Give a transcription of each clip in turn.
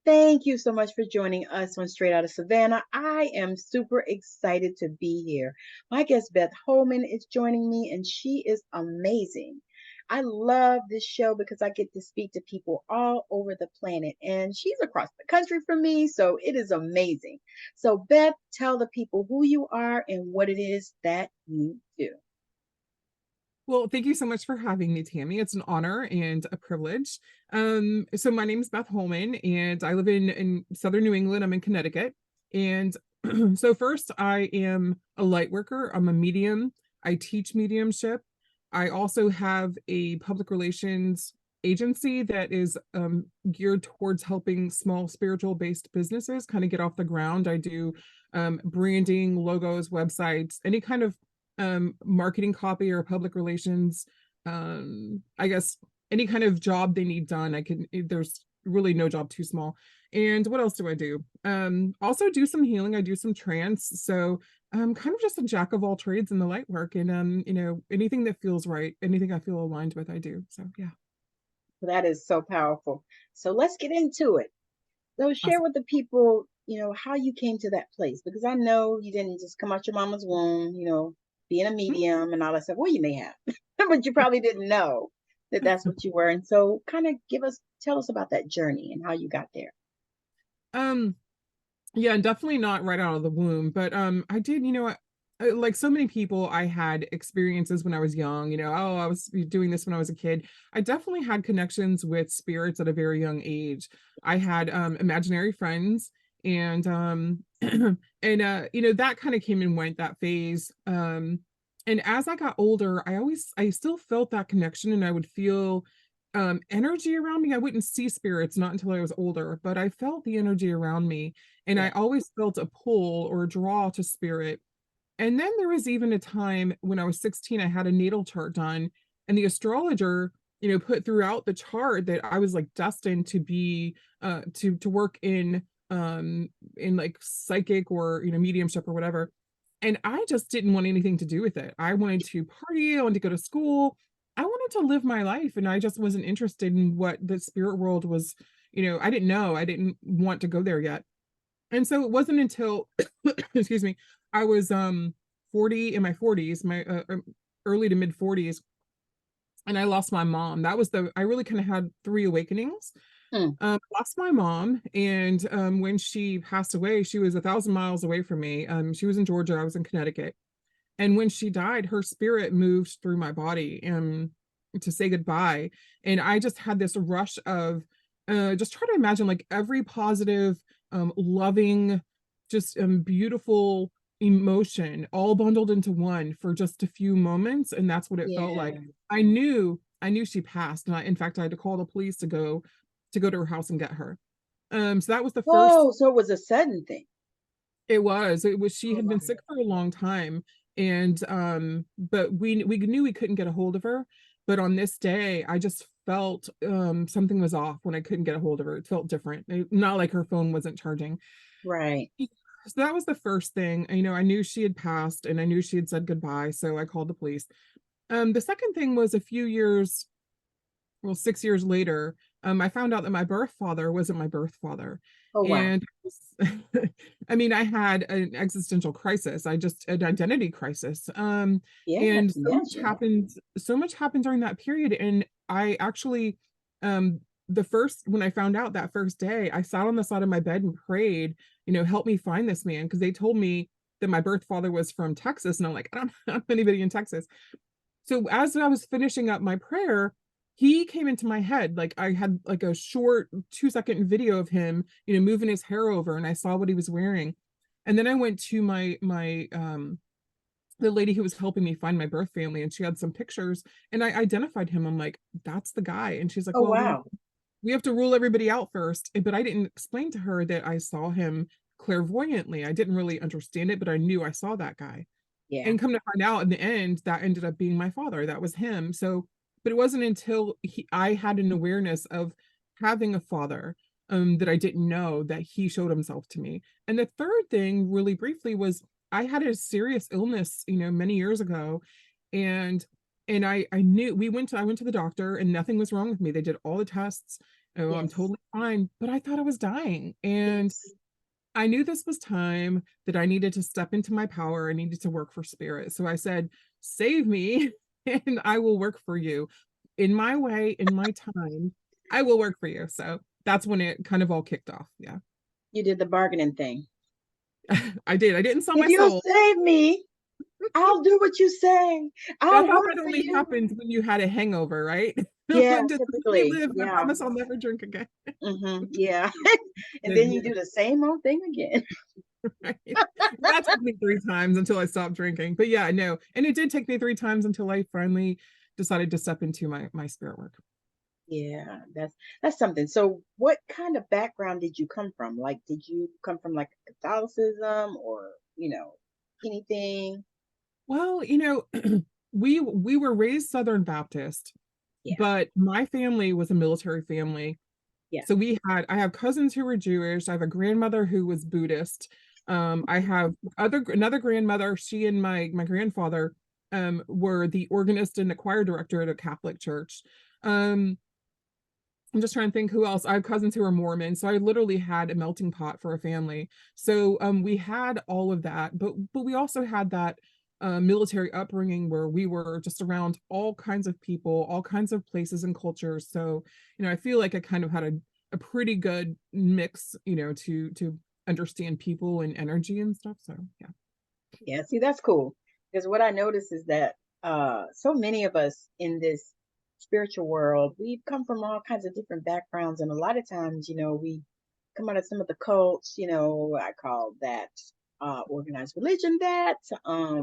Thank you so much for joining us on Straight Out of Savannah. I am super excited to be here. My guest, Beth Hollman, is joining me, and she is amazing. I love this show because I get to speak to people all over the planet, and she's across the country from me, so it is amazing. So, Beth, tell the people who you are and what it is that you do. Well, thank you so much for having me, Tammy. It's an honor and a privilege. So my name is Beth Hollman, and I live in Southern New England. I'm in Connecticut. And so first, I am a light worker. I'm a medium. I teach mediumship. I also have a public relations agency that is geared towards helping small spiritual-based businesses kind of get off the ground. I do branding, logos, websites, any kind of marketing copy or public relations, I guess any kind of job they need done. There's really no job too small. And what else do I do? Also do some healing. I do some trance. So I'm kind of just a jack of all trades in the light work, and anything that feels right, anything I feel aligned with, I do. So yeah. That is so powerful. So, let's get into it. So share Awesome. with the people, how you came to that place, because I know you didn't just come out your mama's womb, being a medium and all that stuff. Well, you may have, but you probably didn't know that that's what you were. And so kind of tell us about that journey and how you got there. Um, yeah, and definitely not right out of the womb, but I did, like so many people, I had experiences when I was young, oh, I was doing this when I was a kid. I definitely had connections with spirits at a very young age. I had imaginary friends, and and that kind of came and went, that phase. And as I got older, I still felt that connection, and I would feel energy around me. I wouldn't see spirits not until I was older, but I felt the energy around me, and I Yeah. always felt a pull or a draw to spirit. And then there was even a time when I was 16, I had a natal chart done, and the astrologer, put throughout the chart that I was like destined to be to work in like psychic or mediumship or whatever. And I just didn't want anything to do with it. I wanted to party, I wanted to go to school, I wanted to live my life, and I just wasn't interested in what the spirit world was. I didn't know, I didn't want to go there yet. And so it wasn't until excuse me, I was 40, in my 40s, my early to mid 40s, and I lost my mom. That was the I really kind of had three awakenings. Hmm. Lost my mom, and when she passed away, she was 1,000 miles away from me. She was in Georgia, I was in Connecticut. And when she died, her spirit moved through my body and to say goodbye. And I just had this rush of just try to imagine like every positive, loving, just beautiful emotion all bundled into one for just a few moments. And that's what it felt like. Yeah. I knew she passed. And in fact, I had to call the police to go to her house and get her. So that was the first. Whoa. So it was a sudden thing. It was she Oh had my been sick for a long time, and but we knew we couldn't get a hold of her. But on this day, I just felt something was off when I couldn't get a hold of her. It felt different. Not like her phone wasn't charging. Right. So that was the first thing. I knew she had passed, and I knew she had said goodbye, so I called the police. The second thing was a few years, well, 6 years later, I found out that my birth father wasn't my birth father. Oh wow. And I mean, I had an existential crisis. I just an identity crisis. Yeah, I And can imagine. so much happened during that period. And I actually, um, when I found out that first day, I sat on the side of my bed and prayed, help me find this man. Because they told me that my birth father was from Texas. And I'm like, I don't have anybody in Texas. So as I was finishing up my prayer, he came into my head. Like I had like a short 2-second video of him, moving his hair over, and I saw what he was wearing. And then I went to my the lady who was helping me find my birth family, and she had some pictures, and I identified him. I'm like, that's the guy. And she's like, Oh well, wow. we have to rule everybody out first. But I didn't explain to her that I saw him clairvoyantly. I didn't really understand it, but I knew I saw that guy. Yeah. And come to find out in the end, that ended up being my father. That was him. So, but it wasn't until I had an awareness of having a father, that I didn't know that he showed himself to me. And the third thing, really briefly, was I had a serious illness, many years ago, and I went to the doctor, and nothing was wrong with me. They did all the tests, Oh, I'm Yes. totally fine. But I thought I was dying. And Yes. I knew this was time that I needed to step into my power. I needed to work for spirit. So I said, save me and I will work for you in my way, in my time. I will work for you. So that's when it kind of all kicked off. Yeah. You did the bargaining thing. I did. I didn't sell If my you'll soul. save me, I'll do what you say. I I'll thought work that for only you. happened when you had a hangover, right? Yeah, When just let me typically. live. I Yeah. promise I'll never drink again. Yeah. And Then, then you do the same old thing again. right? That took me 3 times until I stopped drinking. But yeah, no. And it did take me 3 times until I finally decided to step into my spirit work. Yeah, that's something. So what kind of background did you come from? Like, did you come from like Catholicism or, anything? Well, we were raised Southern Baptist, Yeah. but my family was a military family. Yeah. So I have cousins who were Jewish. I have a grandmother who was Buddhist. I have another grandmother. She and my grandfather were the organist and the choir director at a Catholic church. Um, I'm just trying to think who else. I have cousins who are Mormon, so I literally had a melting pot for a family. So we had all of that, but we also had that military upbringing where we were just around all kinds of people, all kinds of places and cultures. So I feel like I kind of had a pretty good mix, to understand people and energy and stuff. So yeah. Yeah, see, that's cool. Because what I notice is that so many of us in this spiritual world, we've come from all kinds of different backgrounds. And a lot of times, we come out of some of the cults, I call that organized religion that. I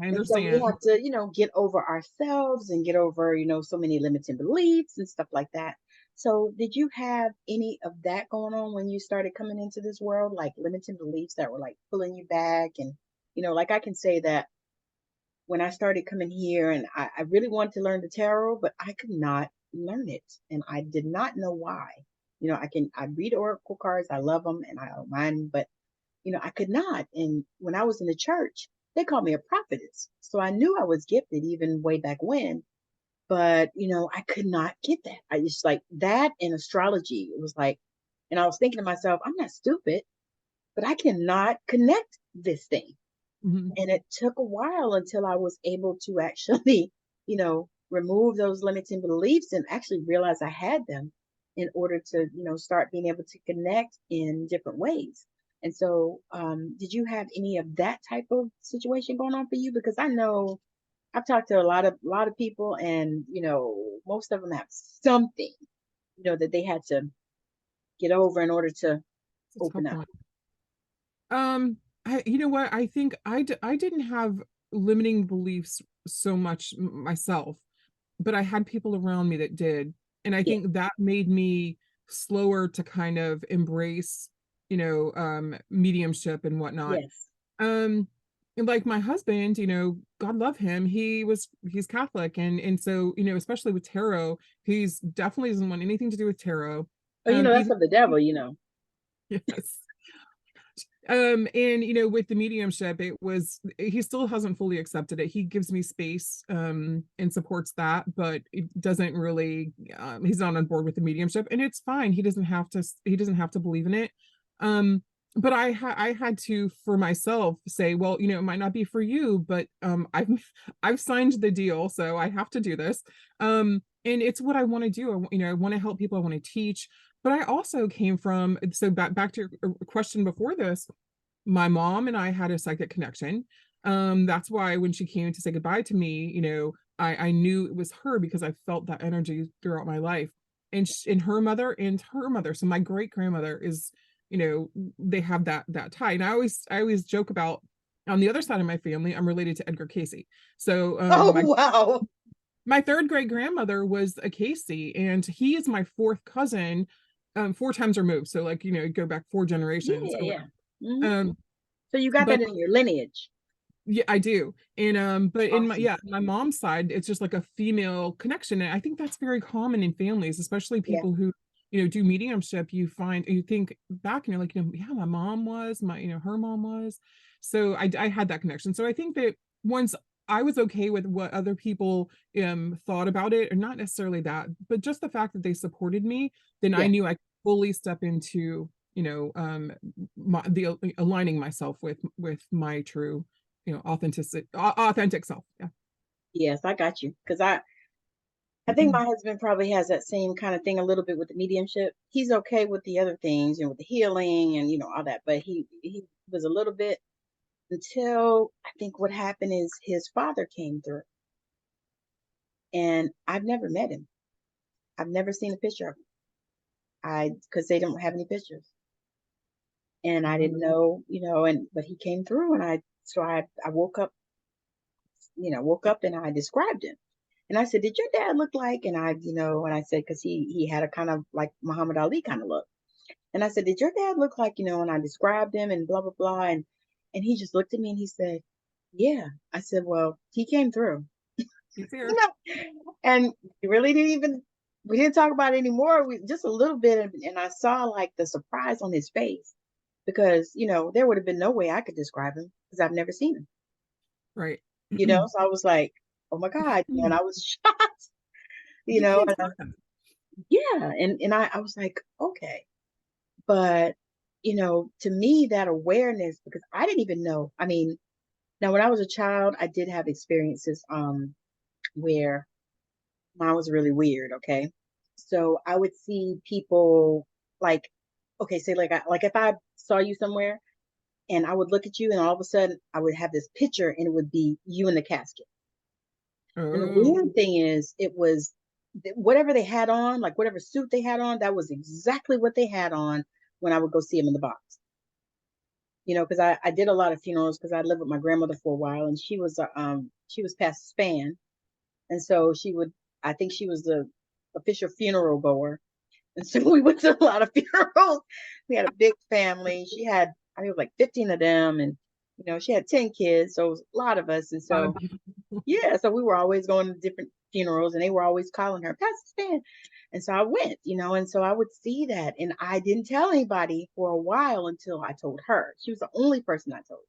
And so we understand. have to, get over ourselves and get over, so many limiting beliefs and stuff like that. So, did you have any of that going on when you started coming into this world, like limiting beliefs that were like pulling you back? And, like I can say that when I started coming here and I really wanted to learn the tarot, but I could not learn it. And I did not know why. I read oracle cards, I love them and I don't mind, but I could not. And when I was in the church, they called me a prophetess. So I knew I was gifted even way back when, but I could not get that. I just like that in astrology. It was like, and I was thinking to myself, I'm not stupid, but I cannot connect this thing. Mhm. And it took a while until I was able to actually, remove those limiting beliefs and actually realize I had them in order to, start being able to connect in different ways. And so, did you have any of that type of situation going on for you? Because I know I've talked to a lot of people, and most of them have something, that they had to get over in order to It's a open tough up. one. You know what? I think I didn't have limiting beliefs so much myself, but I had people around me that did. And I Yeah. think that made me slower to kind of embrace, mediumship and whatnot. Yes. Um, and like my husband, God love him, he's Catholic, and so, especially with tarot, he's definitely doesn't want anything to do with tarot. Oh, that's Even of the devil. yes. And with the mediumship, it was he still hasn't fully accepted it. He gives me space and supports that, but it doesn't really he's not on board with the mediumship, and it's fine. He doesn't have to believe in it. But I had to for myself say, well, it might not be for you, but I've signed the deal, so I have to do this. And it's what I want to do. I want to help people, I want to teach, but I also came from, so back to your question before this, my mom and I had a psychic connection. That's why when she came to say goodbye to me, I knew it was her because I felt that energy throughout my life. And her mother and her mother. So my great grandmother is, they have that tie. And I always joke about, on the other side of my family, I'm related to Edgar Casey. So Oh, wow. my third great grandmother was a Casey, and he is my fourth cousin, 4 times removed. So like, go back 4 generations Yeah, or yeah. whatever. Hmm. Um, So you got but that in your lineage. yeah, I do. And but in my Awesome. yeah, my mom's side, it's just like a female connection. And I think that's very common in families, especially Yeah. people who, do mediumship. You think back and you're like, yeah, my mom was, her mom was. So I had that connection. So I think that once I was okay with what other people thought about it, or not necessarily that, but just the fact that they supported me, then I Yeah. knew I could fully step into, the aligning myself with my true, authentic self. Yeah. Yes, I got you. Because I think my husband probably has that same kind of thing a little bit with the mediumship. He's okay with the other things, with the healing and all that, but he was a little bit until I think what happened is his father came through, and I've never met him. I've never seen a picture of him. Because they don't have any pictures, and I didn't know, and but he came through, and I woke up, woke up and I described him. And I said, "Did your dad look like?" And I said, because he had a kind of like Muhammad Ali kind of look. And I said, "Did your dad look like?" And I described him and blah blah blah. And he just looked at me and he said, "Yeah." I said, "Well, he came through." He's You here. know, and we really didn't even we didn't talk about it anymore. We just a little bit, and I saw like the surprise on his face because there would have been no way I could describe him because I've never seen him. Right. So I was like, "Oh my God," and I was shocked. You can't And stop them. yeah, and I was like, okay, but to me that awareness, because I didn't even know. I mean, now when I was a child, I did have experiences where mine was really weird. Okay, so I would see people like, okay, say like if I saw you somewhere and I would look at you and all of a sudden I would have this picture and it would be you in the casket. And the Oh, weird thing is, it was whatever they had on, like whatever suit they had on, that was exactly what they had on when I would go see them in the box. Because I did a lot of funerals because I lived with my grandmother for a while, and she was past span, and so I think she was the official funeral goer, and so we went to a lot of funerals. We had a big family. She had, I think it was like 15 of them, and she had 10 kids, so it was a lot of us, and a lot of so people. yeah, so we were always going to different funerals, and they were always calling her Pastor Stan. And so I went, and so I would see that. And I didn't tell anybody for a while until I told her. She was the only person I told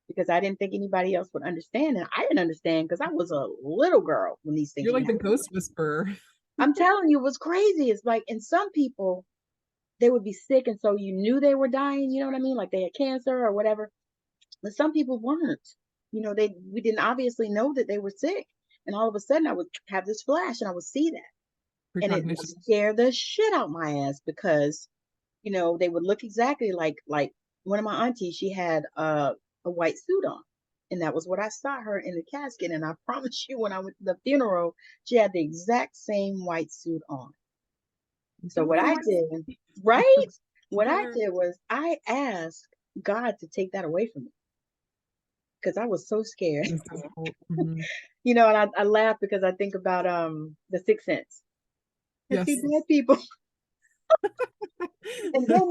because I didn't think anybody else would understand. And I didn't understand because I was a little girl when these things You're were like the happening. ghost whisperer. I'm telling you, it was crazy. It's like, and some people, they would be sick. And so you knew they were dying, you know what I mean? Like they had cancer or whatever. But some people weren't. We didn't obviously know that they were sick. And all of a sudden I would have this flash and I would see that. And it would Precognition. scare the shit out my ass because, they would look exactly like one of my aunties, she had a white suit on. And that was what I saw her in the casket. And I promise you, when I went to the funeral, she had the exact same white suit on. So That was what a I nice. did, right? What I There. did was I asked God to take that away from me because I was so scared. It's so cool. Mhm. And I laugh because I think about the Sixth Sense. I see Yes. dead people. And then,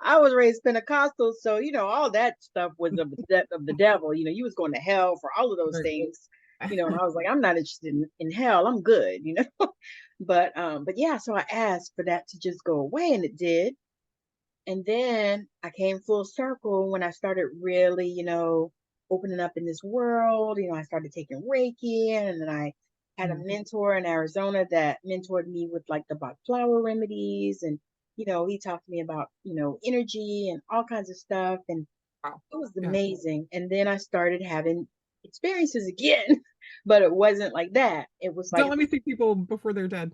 I was raised Pentecostal, so all that stuff was of the devil. You was going to hell for all of those Right. things. And I was like, I'm not interested in hell. I'm good. But yeah, so I asked for that to just go away, and it did. And then I came full circle when I started really, opening up in this world. I started taking Reiki, and then I had a Mhm. mentor in Arizona that mentored me with like the Bach flower remedies. And, he talked to me about, energy and all kinds of stuff. And Wow. it was Yeah. amazing. And then I started having experiences again, but it wasn't like that. It was like, Don't let me see people before they're dead.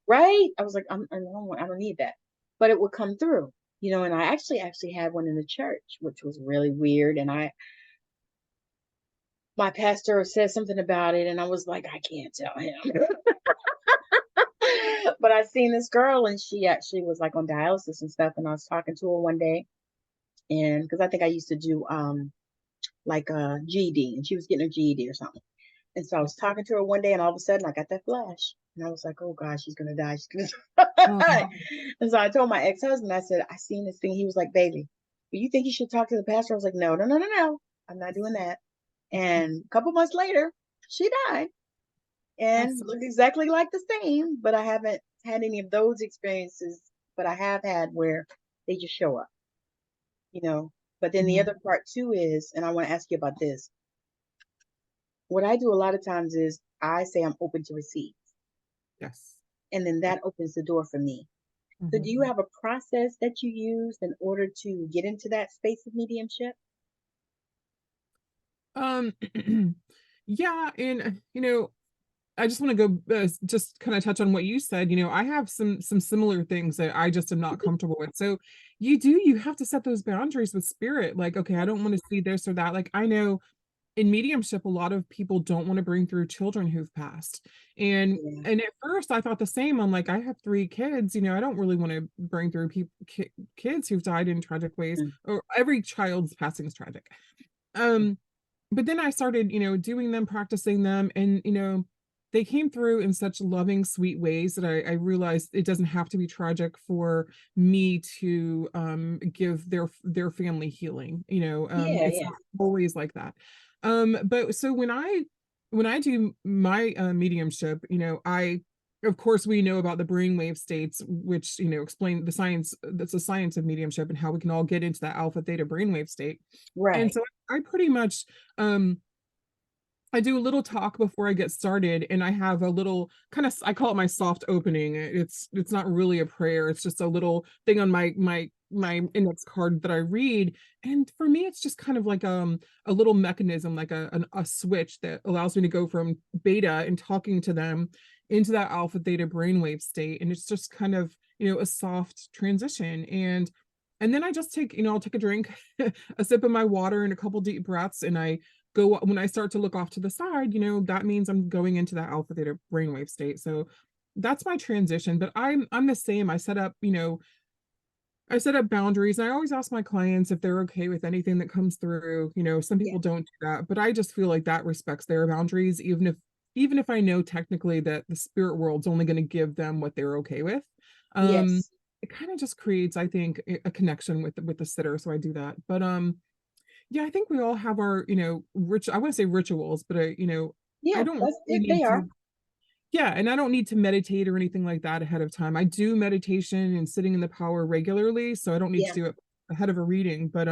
right? I was like, I don't need that. But it would come through, and I actually had one in the church, which was really weird. And my pastor said something about it, and I was like, I can't tell him. But I seen this girl, and she actually was like on dialysis and stuff. And I was talking to her one day, and because I think I used to do like a GED, and she was getting a GED or something. And so I was talking to her one day, and all of a sudden I got that flash. And I was like, oh gosh, she's gonna die. She's gonna Oh, die. And so I told my ex-husband, I said, I seen this thing. He was like, baby, do you think you should talk to the pastor? I was like, no, no, no, no, no. I'm not doing that. And a couple months later, she died and that's looked exactly like the same. But I haven't had any of those experiences, but I have had where they just show up, you know. But then the mhm. other part too is, and I want to ask you about this. What I do a lot of times is I say I'm open to receive, Yes. and then Yeah. that opens the door for me. So, do you Mhm. have a process that you use in order to get into that space of mediumship? Um, yeah, and I just want to go just kind of touch on what you said. I have some similar things that I just am not comfortable with. So you have to set those boundaries with spirit. Like, okay, I don't want to see this or that. Like, I know in mediumship, a lot of people don't want to bring through children who've passed. And Yeah. and at first I thought the same. I'm like, I have three kids, I don't really want to bring through kids who've died in tragic ways, Mm. or every child's passing is tragic. Um, but then I started, doing them, practicing them, and they came through in such loving, sweet ways that I realized it doesn't have to be tragic for me to give their family healing. Yeah, It's yeah, not always like that. But so when I do my mediumship, I of course we know about the brainwave states, which explain the science. That's the science of mediumship and how we can all get into that alpha theta brainwave state. And right. so I pretty much um I do a little talk before I get started, and I have a little kind of, I call it my soft opening. It's not really a prayer. It's just a little thing on my index card that I read. And for me, it's just kind of like a little mechanism, like a switch that allows me to go from beta and talking to them into that alpha theta brainwave state. And it's just kind of, a soft transition. And then I just take, I'll take a drink, a sip of my water and a couple deep breaths, and I go when I start to look off to the side, that means I'm going into that alpha theta brainwave state. So that's my transition. But I'm the same. I set up boundaries. I always ask my clients if they're okay with anything that comes through. Some Yeah. people don't do that, but I just feel like that respects their boundaries, even if I know technically that the spirit world's only going to give them what they're okay with. Um, Yes. it kind of just creates, I think, a connection with the sitter. So I do that. But yeah, I think we all have our, I want to say rituals, but I Yeah, don't that's really it. They need are. to, yeah, and I don't need to meditate or anything like that ahead of time. I do meditation and sitting in the power regularly, so I don't need to Yeah. do it ahead of a reading. But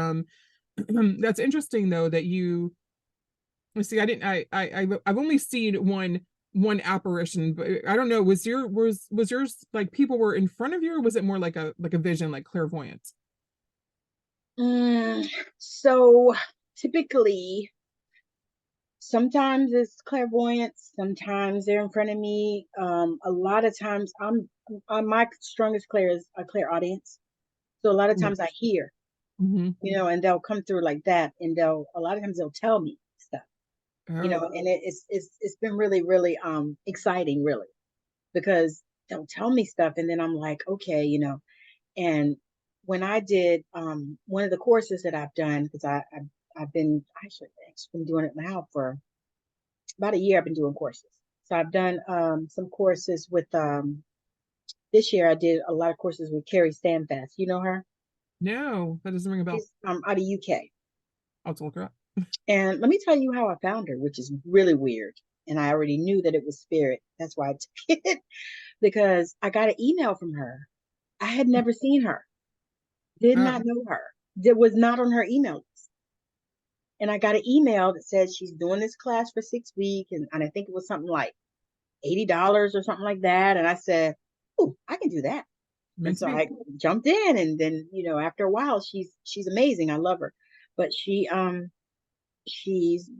that's interesting though that you see. I didn't. I've only seen one apparition, but I don't know. Was yours like people were in front of you, or was it more like a vision, like clairvoyance? Mm, so typically, sometimes it's clairvoyance, sometimes they're in front of me. A lot of times, my strongest clair is a clair audience. So a lot of times I hear, Mm-hmm. and they'll come through like that, and they'll a lot of times they'll tell me stuff, Oh, and it's been really really exciting, really, because they'll tell me stuff, and then I'm like, okay, and when I did one of the courses that I've done, because I've been actually been doing it now for about a year. I've been doing courses. So I've done some courses with this year. I did a lot of courses with Carrie Standfast. You know her? no, that doesn't ring a bell. She's out of UK. I'll have to look her up. And let me tell you how I found her, which is really weird. And I already knew that it was spirit. That's why I took it, because I got an email from her. I had never seen her, did Oh, not know her, that was not on her email list. And I got an email that said she's doing this class for 6 weeks. And I think it was something like $80 or something like that. And I said, oh, I can do that. And meant to so be. I jumped in, and then, after a while, she's amazing. I love her. But she's,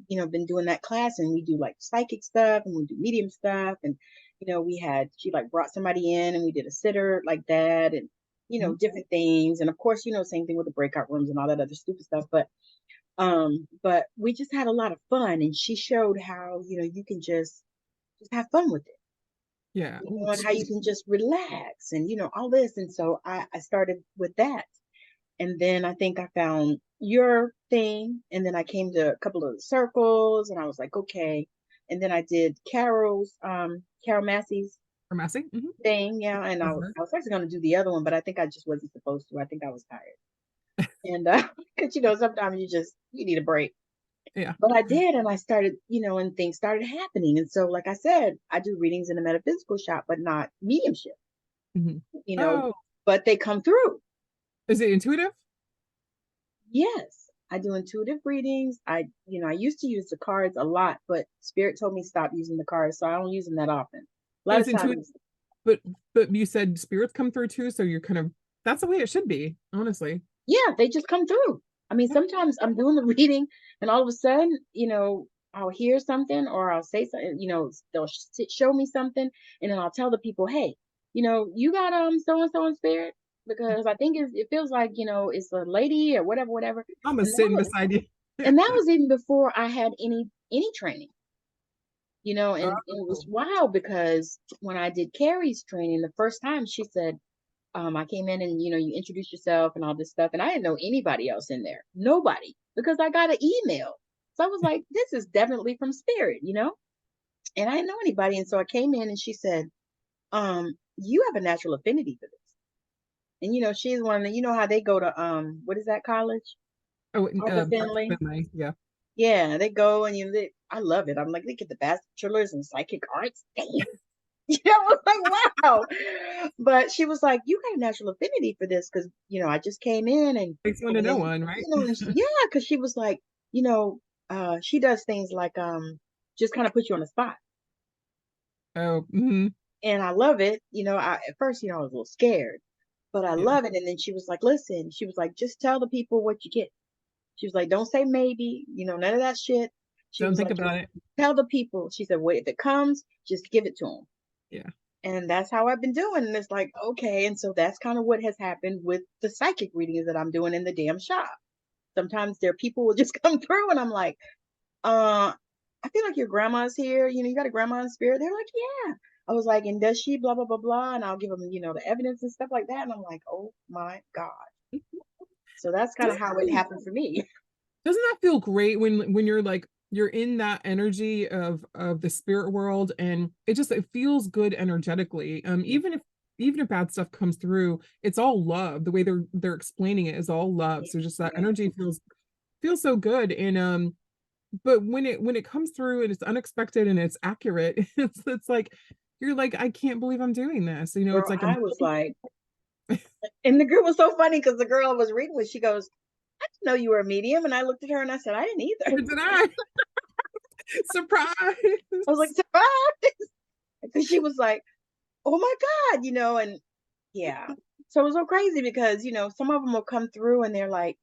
been doing that class, and we do like psychic stuff and we do medium stuff. And, she like brought somebody in and we did a sitter like that, and, Mhm. different things. And of course, same thing with the breakout rooms and all that other stupid stuff. But we just had a lot of fun, and she showed how, you can just have fun with it, Yeah. and how you can just relax, and all this. And so I started with that, and then I think I found your thing, and then I came to a couple of the circles, and I was like, okay. And then I did Carol Massey's Or Massey. thing, yeah. And I Love was her. I was actually going to do the other one, but I think I just wasn't supposed to. I think I was tired, and because sometimes you need a break. Yeah. But I did, and I started, and things started happening. And so, like I said, I do readings in a metaphysical shop, but not mediumship, Mhm. you know, Oh, but they come through. is it intuitive? Yes. I do intuitive readings. I used to use the cards a lot, but Spirit told me stop using the cards, so I don't use them that often. A So lot of it's intuitive, times, but you said spirits come through too, so you're kind of, that's the way it should be, honestly. yeah, they just come through. I mean, Yeah. sometimes I'm doing the reading, and all of a sudden, I'll hear something or I'll say something. They'll show me something, and then I'll tell the people, hey, you got so and so in spirit, because I think it feels like it's a lady or whatever, whatever. I'm And that sitting was beside you. and that was even before I had any training. And it was Oh, wild because when I did Carrie's training the first time, she said, I came in and you introduced yourself and all this stuff, and I didn't know anybody else in there, nobody, because I got an email. So I was like, this is definitely from spirit. And I didn't know anybody, and so I came in and she said, you have a natural affinity for this. And she's one of the, how they go to what is that college? oh, Arthur Dr. Finley. Finlay, yeah. Yeah, they go and I love it. I'm like, they get the bachelor's in psychic arts. Damn. I was like, wow. But she was like, you got a natural affinity for this because, I just came in Takes one to and know then, one, right? yeah, because she was like, you know, she does things like just kind of put you on the spot. Oh, mhm, And I love it. At first, I was a little scared, but I yeah. love it. And then she was like, listen, she was like, just tell the people what you get. She was like, don't say maybe, none of that shit. She Don't was think like, just about it. tell the people. She said, well, if it comes, just give it to them. Yeah. And that's how I've been doing. And it's like, okay. And so that's kind of what has happened with the psychic readings that I'm doing in the damn shop. Sometimes there are people will just come through and I'm like, I feel like your grandma's here. You got a grandma in spirit. They're like, yeah. I was like, and does she blah, blah, blah, blah. And I'll give them, the evidence and stuff like that. And I'm like, oh my God. So that's kind of Doesn't how it that happened for me. doesn't that feel great when you're like you're in that energy of the spirit world, and it feels good energetically. Even if bad stuff comes through, it's all love. The way they're explaining it is all love. So just that Yeah. energy feels so good. And but when it comes through and it's unexpected and it's accurate, it's like you're like, I can't believe I'm doing this. It's Girl, like I'm I was like, and the group was so funny because the girl I was reading with, she goes, I didn't know you were a medium. And I looked at her and I said, I didn't either. did I surprise. I was like, surprise. Because she was like, oh my God, and yeah. So it was so crazy because, some of them will come through and they're like,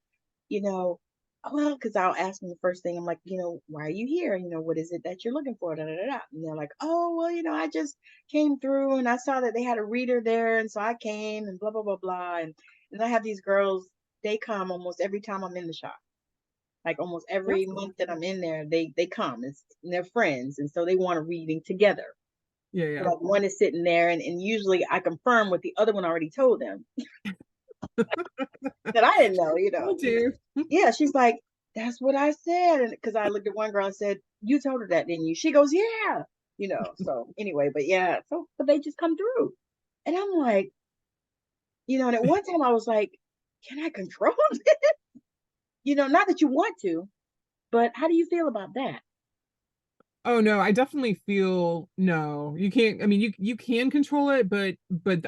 you know, oh, well, because I'll ask them the first thing. I'm like, why are you here? What is it that you're looking for? Da, da, da, da. And they're like, oh, well, I just came through and I saw that they had a reader there. And so I came and blah, blah, blah, blah. And I have these girls, they come almost every time I'm in the shop. Like almost every That's month that I'm in there, they come. And they're friends. And so they want a reading together. yeah, So yeah. like one is sitting there and usually I confirm what the other one already told them that I didn't know. Told you. Yeah, she's like, that's what I said. And because I looked at one girl and said, you told her that, didn't you? She goes, yeah. So anyway, but yeah, but they just come through. And I'm like, and at one time I was like, can I control it? Not that you want to, but how do you feel about that? Oh no, I definitely feel no. You can't, I mean you can control it, but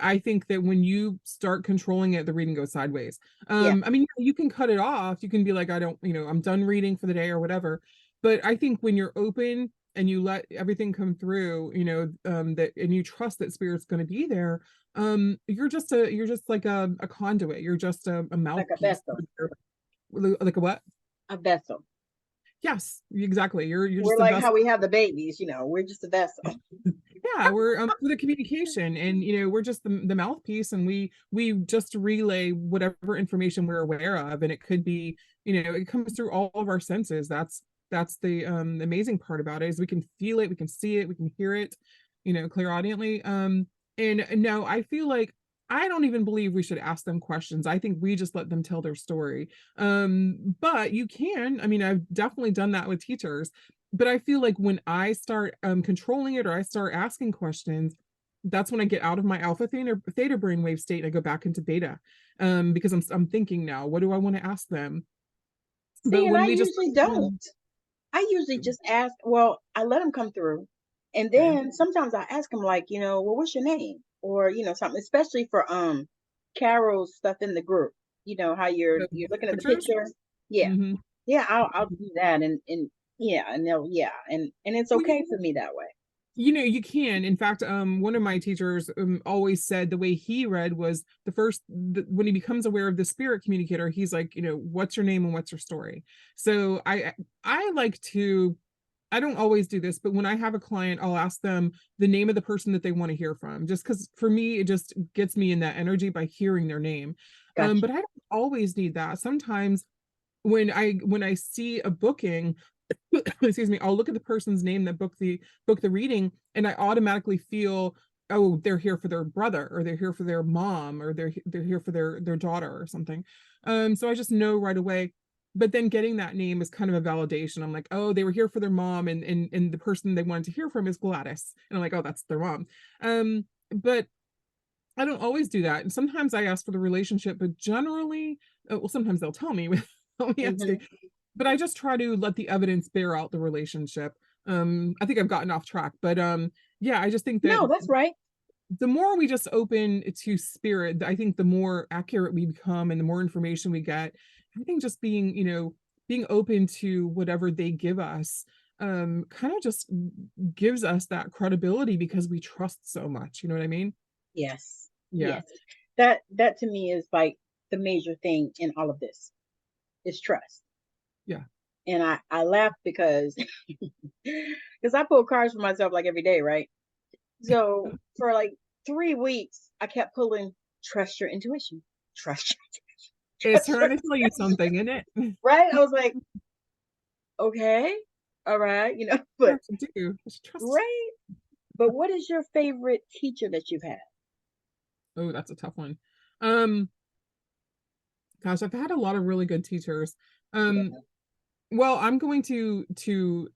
I think that when you start controlling it, the reading goes sideways. Yeah. I mean you can cut it off. You can be like, I don't, I'm done reading for the day or whatever. But I think when you're open and you let everything come through, that and you trust that spirit's going to be there, you're just like a conduit. You're just a Like a mouthpiece. vessel. Like a what? A vessel. Yes, exactly. You're We're just a like vessel. how we have the babies, we're just a vessel. Yeah, we're for the communication, and we're just the mouthpiece, and we just relay whatever information we're aware of, and it could be, it comes through all of our senses. That's the amazing part about it, is we can feel it, we can see it, we can hear it, clairaudiently. And no, I feel like I don't even believe we should ask them questions. I think we just let them tell their story. But you can, I mean, I've definitely done that with teachers, but I feel like when I start controlling it, or I start asking questions, that's when I get out of my alpha theta brainwave state and I go back into beta, because I'm thinking now, what do I want to ask them? See, But and when I we just usually don't. I usually just ask, well, I let them come through. And okay, then sometimes I ask them like, well, what's your name? Or, something, especially for Carol's stuff in the group. How you're the looking at the pictures, picture. Yeah. Hmm. Yeah, I'll do that, and yeah, and they'll, yeah, and it's Well, okay for me that way. you can. In fact, one of my teachers always said the way he read was when he becomes aware of the spirit communicator, he's like, what's your name and what's your story. So I like to, I don't always do this, but when I have a client, I'll ask them the name of the person that they want to hear from, just because for me, it just gets me in that energy by hearing their name. Gotcha. But I don't always need that. Sometimes when I see a booking, excuse me, I'll look at the person's name that booked the reading, and I automatically feel, oh, they're here for their brother, or they're here for their mom, or they're here for their daughter or something. So I just know right away. But then getting that name is kind of a validation. I'm like, oh, they were here for their mom, and the person they wanted to hear from is Gladys. And I'm like, oh, that's their mom. But I don't always do that. And sometimes I ask for the relationship, but generally, well, sometimes they'll tell me without me asking, Hmm. but I just try to let the evidence bear out the relationship. I think I've gotten off track, but yeah, I just think that No, that's right. the more we just open to spirit, I think the more accurate we become and the more information we get. I think just being open to whatever they give us, kind of just gives us that credibility because we trust so much. You know what I mean? Yes. Yeah. Yes. That to me is like the major thing in all of this is trust. Yeah. And I laugh because because I pull cards for myself like every day, right? So for like 3 weeks, I kept pulling trust your intuition, trust It's trust your trying to tell you something, isn't it? right. I was like, okay, all right, You but have to do. Just trust. right. But what is your favorite teacher that you've had? Oh, that's a tough one. Um, Gosh, I've had a lot of really good teachers. Um, Yeah. well, I'm going to toot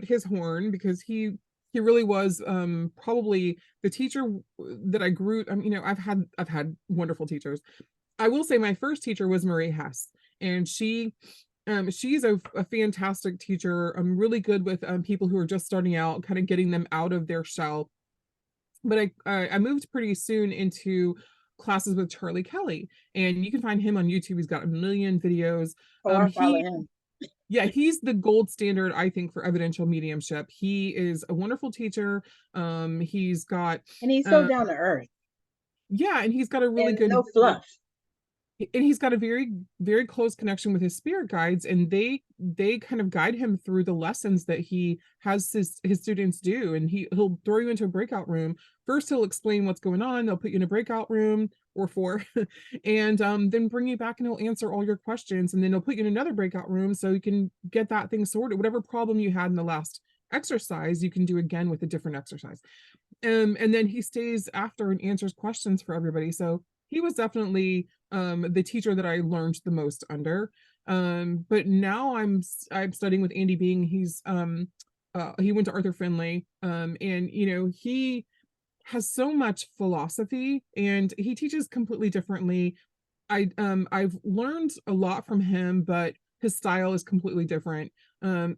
his horn because he really was probably the teacher that I grew. I've had wonderful teachers. I will say my first teacher was Marie Hess, and she's a fantastic teacher. I'm really good with people who are just starting out, kind of getting them out of their shell. But I moved pretty soon into classes with Charlie Kelly, and you can find him on YouTube. He's got a million videos. Oh, I follow He him. Yeah, he's the gold standard, I think, for evidential mediumship. He is a wonderful teacher. He's got And he's so uh, down to earth yeah, and he's got a really and good no fluff. and he's got a very very close connection with his spirit guides, and they kind of guide him through the lessons that he has his students do. And he'll throw you into a breakout room. First he'll explain what's going on, they'll put you in a breakout room or four, and then bring you back and he'll answer all your questions, and then he'll put you in another breakout room so you can get that thing sorted. Whatever problem you had in the last exercise, you can do again with a different exercise. And then he stays after and answers questions for everybody. So he was definitely the teacher that I learned the most under. But now I'm studying with Andy Being. He went to Arthur Finley, and he has so much philosophy, and he teaches completely differently. I've learned a lot from him, but his style is completely different. Um,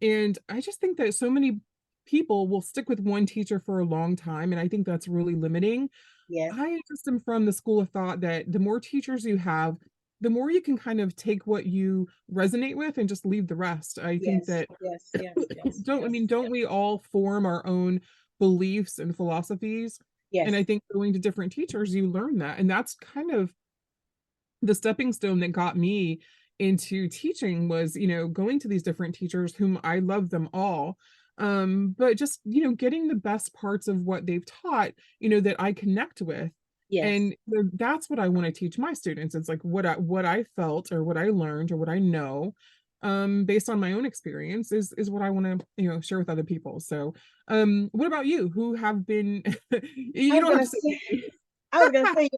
and I just think that so many people will stick with one teacher for a long time, and I think that's really limiting. Yes. I just am from the school of thought that the more teachers you have, the more you can kind of take what you resonate with and just leave the rest. I think Yes. that Yes. Yes. Yes. Yes. don't we all form our own beliefs and philosophies? And I Yes. think going to different teachers, you learn that. And that's kind of the stepping stone that got me into teaching was, going to these different teachers whom I love them all. But just, getting the best parts of what they've taught, that I connect with. Yes. And that's what I want to teach my students. It's like what I felt or what I learned or what I know, based on my own experience is what I want to, share with other people. So, what about you? Who have been I you was don't have gonna to say, say I was gonna say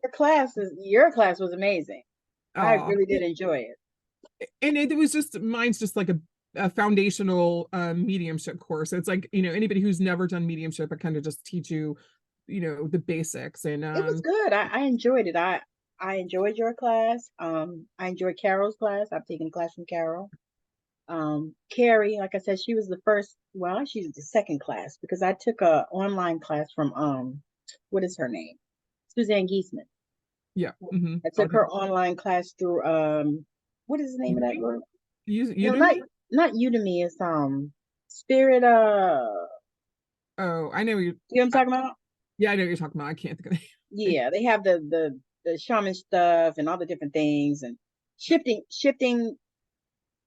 your class was amazing. I oh, really did enjoy it. and it was just mine's just like a foundational mediumship course. It's like, anybody who's never done mediumship, I kind of just teach you, the basics. And It was good. I enjoyed it. I enjoyed your class. I enjoyed Carol's class. I've taken a class from Carol. Carrie, like I said, she was the first. Well, she's the second class because I took a online class from what is her name? Suzanne Giesman. yeah. I took Okay. her online class through What is the name of that Udemy? group? No, not Udemy? not Udemy. It's Spirit. Oh, I know you. You know what I'm talking about? Yeah, I know what you're talking about. I can't think of the name. Yeah, they have the shaman stuff and all the different things and shifting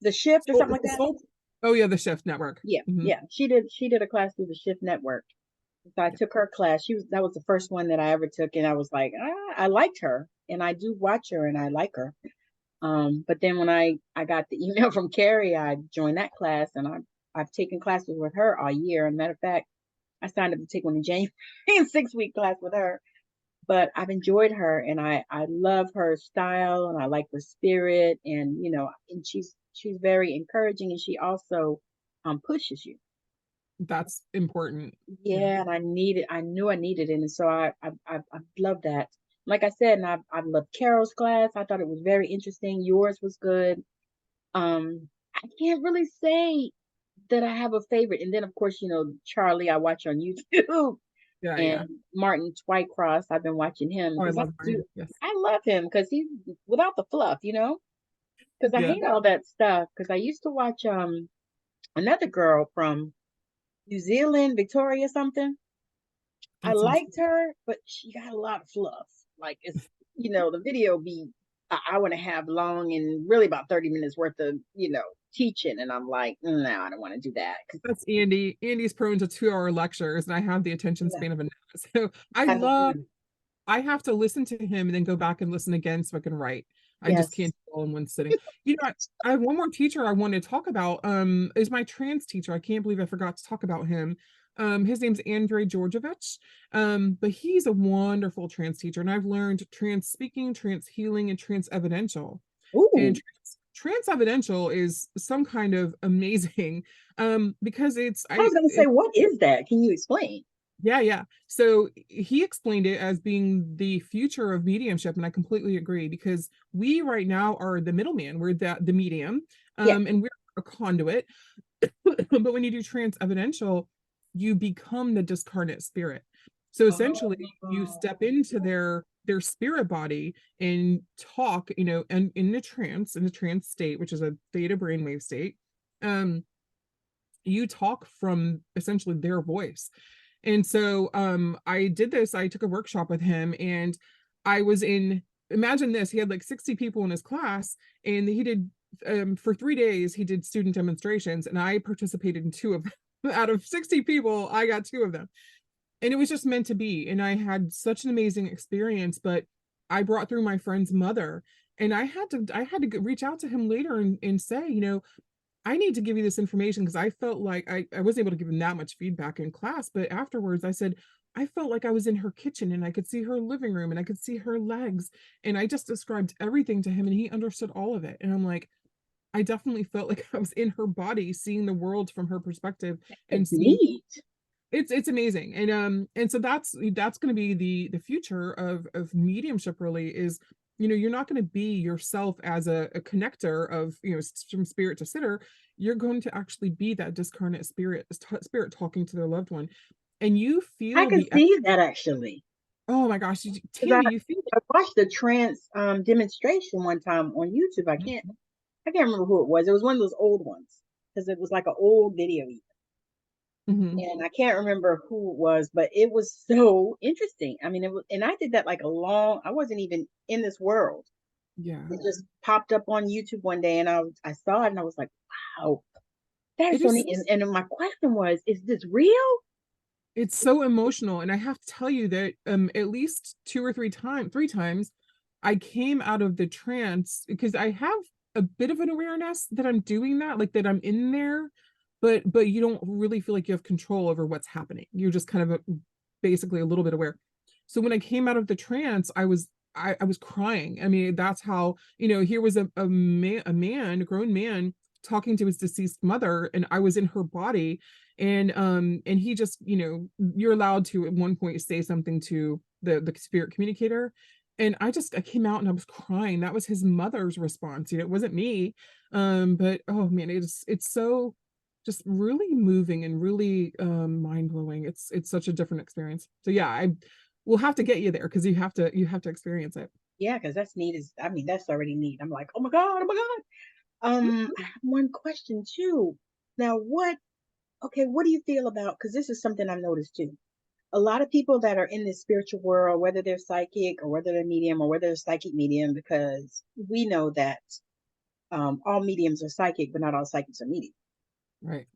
the shift or something like that. Oh yeah, the Shift Network. Yeah, Hmm. yeah. She did a class through the Shift Network. So I Yeah, took her class. That was the first one that I ever took, and I was like, I liked her, and I do watch her, and I like her. But then when I got the email from Carrie, I joined that class, and I've taken classes with her all year. And matter of fact, I signed up to take one in January, a 6 week class with her. But I've enjoyed her, and I love her style, and I like her spirit, and and she's very encouraging, and she also pushes you. that's important. Yeah, Yeah, and I knew I needed it, and so I love that. Like I said, and I loved Carol's class. I thought it was very interesting. Yours was good. I can't really say that I have a favorite. And then of course, Charlie I watch on YouTube yeah, and yeah. Martin Twycross. I've been watching him Oh, I because love Martin. Yes. I love him because he's without the fluff, because I Yeah, hate all that stuff. Because I used to watch another girl from New Zealand, Victoria something. I that sounds. liked her, but she got a lot of fluff. Like the video be an hour and a half long and really about 30 minutes worth of, teaching. And I'm like, no, I don't want to do that. 'Cause, That's Andy. Andy's prone to 2 hour lectures, and I have the attention yeah, span of a gnat. So I I know love. him. I have to listen to him and then go back and listen again so I can write. I just Yes. can't do it all in one sitting. I have one more teacher I want to talk about. Is my trance teacher. I can't believe I forgot to talk about him. His name's Andrei Georgievich. But he's a wonderful trance teacher, and I've learned trance speaking, trance healing, and trance evidential. And Ooh, trance evidential is some kind of amazing because I was going to say, what is that? Can you explain? yeah, yeah. So he explained it as being the future of mediumship, and I completely agree because we right now are the middleman. We're the medium, Yeah. and we're a conduit. But when you do trans evidential, you become the discarnate spirit. So essentially, you Oh, step into their spirit body and talk, and in a trance state, which is a theta brainwave state. Um, you talk from essentially their voice. And so I did this, I took a workshop with him, and I was in, imagine this, he had like 60 people in his class, and he did for 3 days he did student demonstrations, and I participated in two of them. Out of 60 people, I got two of them. And it was just meant to be. And I had such an amazing experience, but I brought through my friend's mother, and I had to reach out to him later and say, I need to give you this information because I felt like I wasn't able to give him that much feedback in class. But afterwards, I said, I felt like I was in her kitchen and I could see her living room and I could see her legs. And I just described everything to him and he understood all of it. And I'm like, I definitely felt like I was in her body, seeing the world from her perspective and it's seeing neat. it's amazing. And so that's going to be the future of mediumship really is, you're not going to be yourself as a connector of, from spirit to sitter. You're going to actually be that discarnate spirit talking to their loved one, and you I feel can the, see that actually. oh my gosh, Because Tammy, you feel I watched the trance demonstration one time on YouTube. it. I can't remember who it was. It was one of those old ones because it was like an old video, Mhm. and I can't remember who it was, but it was so interesting. I mean, it was, and I did that like I wasn't even in this world. Yeah, It just popped up on YouTube one day, and I saw it, and I was like, wow, that is it so is. neat. And my question was, is this real? It's so emotional, and I have to tell you that at least three times I came out of the trance because I have a bit of an awareness that I'm doing that, like that I'm in there, but you don't really feel like you have control over what's happening. You're just kind of basically a little bit aware. So when I came out of the trance, I was crying. I mean, that's how, here was a grown man talking to his deceased mother, and I was in her body, and he just, you're allowed to at one point say something to the spirit communicator, and I came out and I was crying. That was his mother's response, it wasn't me. But oh man, it's so just really moving and really mind-blowing. It's such a different experience. So yeah, I will have to get you there because you have to experience it. Yeah, because that's neat. I mean, that's already neat. I'm like, oh my God, oh my God. I have one question too. Now, okay, what do you feel about, because this is something I've noticed too. A lot of people that are in this spiritual world, whether they're psychic or whether they're medium or whether they're psychic medium, because we know that all mediums are psychic, but not all psychics are medium. Right.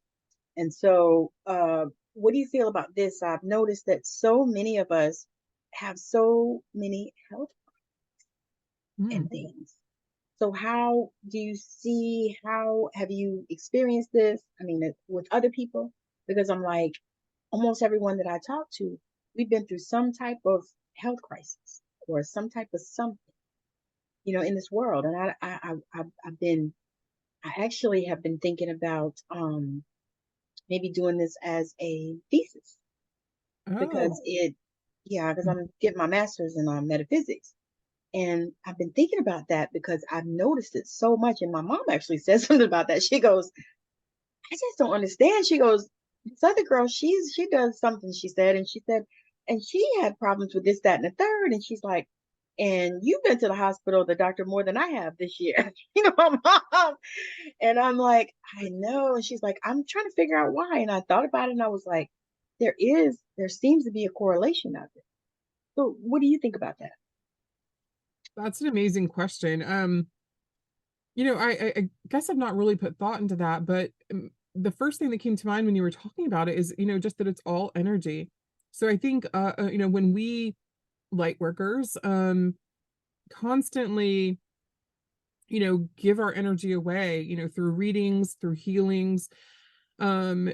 And so, what do you feel about this? I've noticed that so many of us have so many health and Mm. things. So, how do you see, how have you experienced this? I mean, with other people? Because I'm like, almost everyone that I talk to, we've been through some type of health crisis or some type of something, in this world. And I actually have been thinking about maybe doing this as a thesis Oh. because yeah, because I'm getting my master's in metaphysics. And I've been thinking about that because I've noticed it so much. And my mom actually said something about that. She goes, I just don't understand. She goes, this other girl, she does something, she said, and she had problems with this, that, and the third. And she's like, and you've been to the hospital, the doctor, more than I have this year. My mom. And I'm like, I know. And she's like, I'm trying to figure out why. And I thought about it and I was like, there seems to be a correlation out there. So what do you think about that? That's an amazing question. I guess I've not really put thought into that, but the first thing that came to mind when you were talking about it is, just that it's all energy. So I think, when we light workers, constantly, give our energy away, through readings, through healings, um,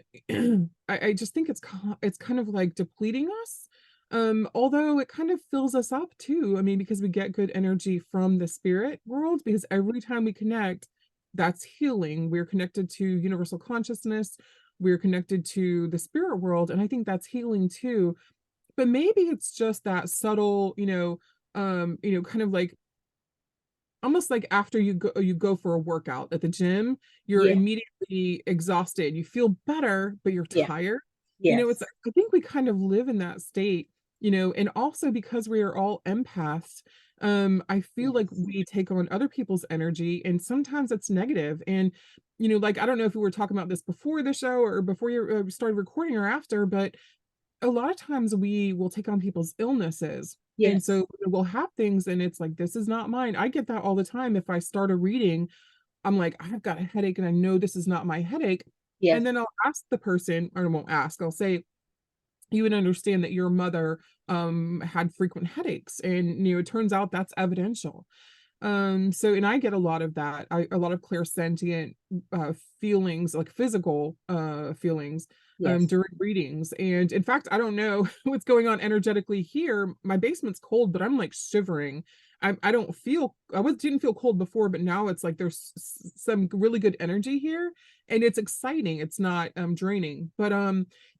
I just think it's kind of like depleting us. Although it kind of fills us up too. I mean, because we get good energy from the spirit world, because every time we connect, that's healing. We're connected to universal consciousness, we're connected to the spirit world, and I think that's healing too. But maybe it's just that subtle, kind of like almost like after you go for a workout at the gym, you're Yeah, immediately exhausted. You feel better, but you're yeah, tired. It's yes, I think we kind of live in that state, and also because we are all empaths, I feel like yes, we take on other people's energy and sometimes it's negative. And like I don't know if we were talking about this before the show or before you started recording or after, but a lot of times we will take on people's illnesses. And yes, so we'll have things and it's like, this is not mine. I get that all the time. If I start a reading, I'm like, I've got a headache and I know this is not my headache. yes, And then I'll ask the person, or I won't ask, I'll say, you would understand that your mother had frequent headaches. And it turns out that's evidential. So and I get a lot of that. A lot of clairsentient feelings, like physical feelings yes, during readings. And in fact, I don't know what's going on energetically here. My basement's cold, but I'm like shivering. I don't feel didn't feel cold before, but now it's like there's some really good energy here and it's exciting. It's not draining. But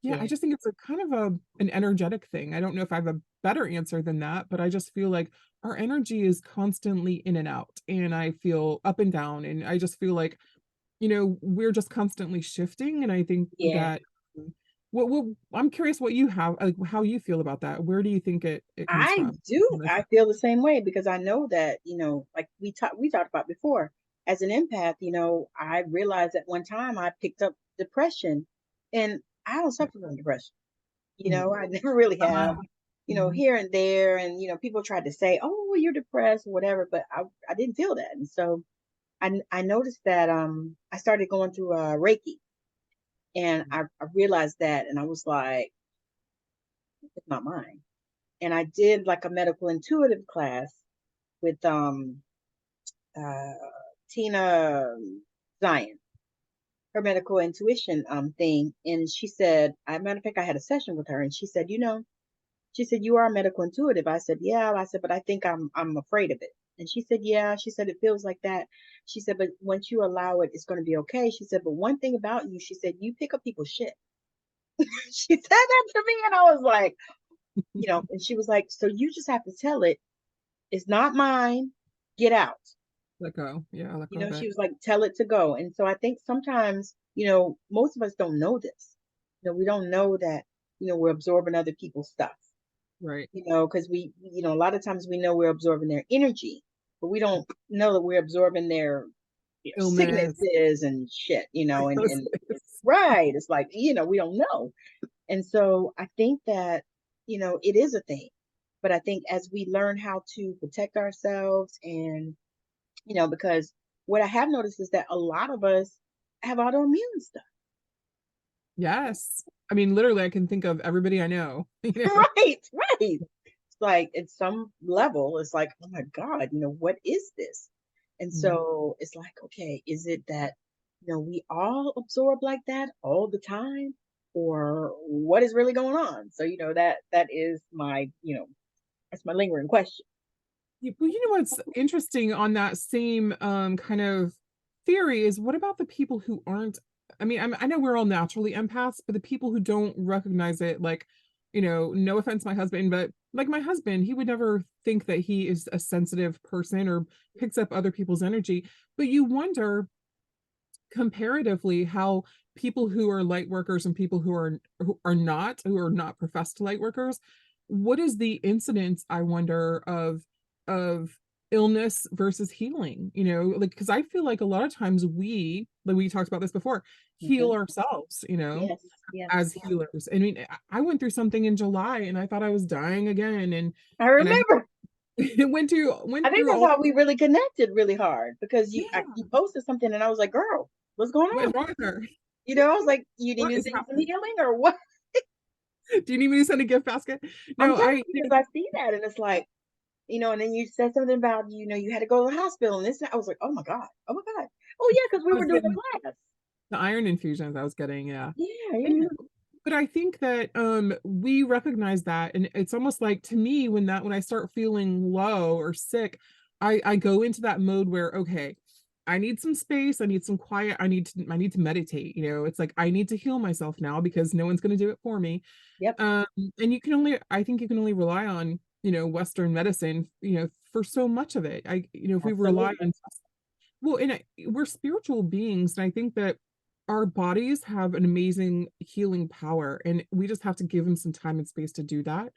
yeah, I yeah. just think it's a kind of an energetic thing. I don't know if I have a better answer than that, but I just feel like our energy is constantly in and out and I feel up and down and I just feel like we're just constantly shifting. And I think Yeah. that what I'm curious what you have, like how you feel about that. Where do you think it comes I from? do. I feel the same way because I know that, like we talked about before, as an empath, I realized at one time I picked up depression and I don't suffer from depression. Mhm. I never really have, Mhm. here and there. And, people tried to say, oh, well, you're depressed or whatever, but I didn't feel that. And so I noticed that I started going through Reiki and I realized that and I was like, it's not mine. And I did like a medical intuitive class with uh, Tina Zion, her medical intuition thing, and she said, "I matter of fact, I had a session with her, and she said, she said you are medical intuitive." I said, "Yeah," I said, "but I think I'm afraid of it." And she said, "Yeah," she said, "it feels like that." She said, "But once you allow it, it's going to be okay." She said, "But one thing about you," she said, "you pick up people's shit." She said that to me, and I was like, and she was like, "So you just have to tell it, it's not mine. Get out." Let go. Yeah, let go of She it. was like, tell it to go. And so I think sometimes, most of us don't know this. We don't know that, we're absorbing other people's stuff. Right. Because a lot of times we know we're absorbing their energy, but we don't know that we're absorbing their Illness. sicknesses and shit, Yes. and right. It's like, we don't know. And so I think that, it is a thing. But I think as we learn how to protect ourselves and, because what I have noticed is that a lot of us have autoimmune stuff. Yes. I mean, literally, I can think of everybody I know. Right, right. It's like at some level, it's like, oh my God, what is this? And Mhm. so it's like, okay, is it that, we all absorb like that all the time? Or what is really going on? So, that is my, that's my lingering question. Well, you know what's interesting on that same kind of theory is what about the people who aren't? I mean, I know we're all naturally empaths, but the people who don't recognize it, like, no offense, my husband, but like my husband, he would never think that he is a sensitive person or picks up other people's energy. But you wonder comparatively how people who are light workers and people who are not professed light workers, what is the incidence, I wonder, of illness versus healing, like, because I feel like a lot of times we talked about this before, heal Hmm. ourselves, Yes, yes. as healers. I mean, I went through something in July and I thought I was dying again, I and I remember. I went think through that's all. how we really connected really hard because Yeah, you posted something and I was like, girl, what's going what is on? wrong with her? I was like, you need What me to is send you some happening? healing or what? Do you need me to send a gift basket? I'm No, telling you because I see that and it's like, and then you said something about, you had to go to the hospital and this, I was like, oh my God, oh my God. Oh yeah, because we I were was doing getting a class. the iron infusions I was getting, yeah. Yeah, And, yeah. but I think that we recognize that, and it's almost like to me when I start feeling low or sick, I go into that mode where, okay, I need some space, I need some quiet, I need to meditate, it's like I need to heal myself now because no one's going to do it for me. Yep. Um and I think you can only rely on, Western medicine, for so much of it. If we rely Absolutely. on, well, we're spiritual beings, and I think that our bodies have an amazing healing power, and we just have to give them some time and space to do that.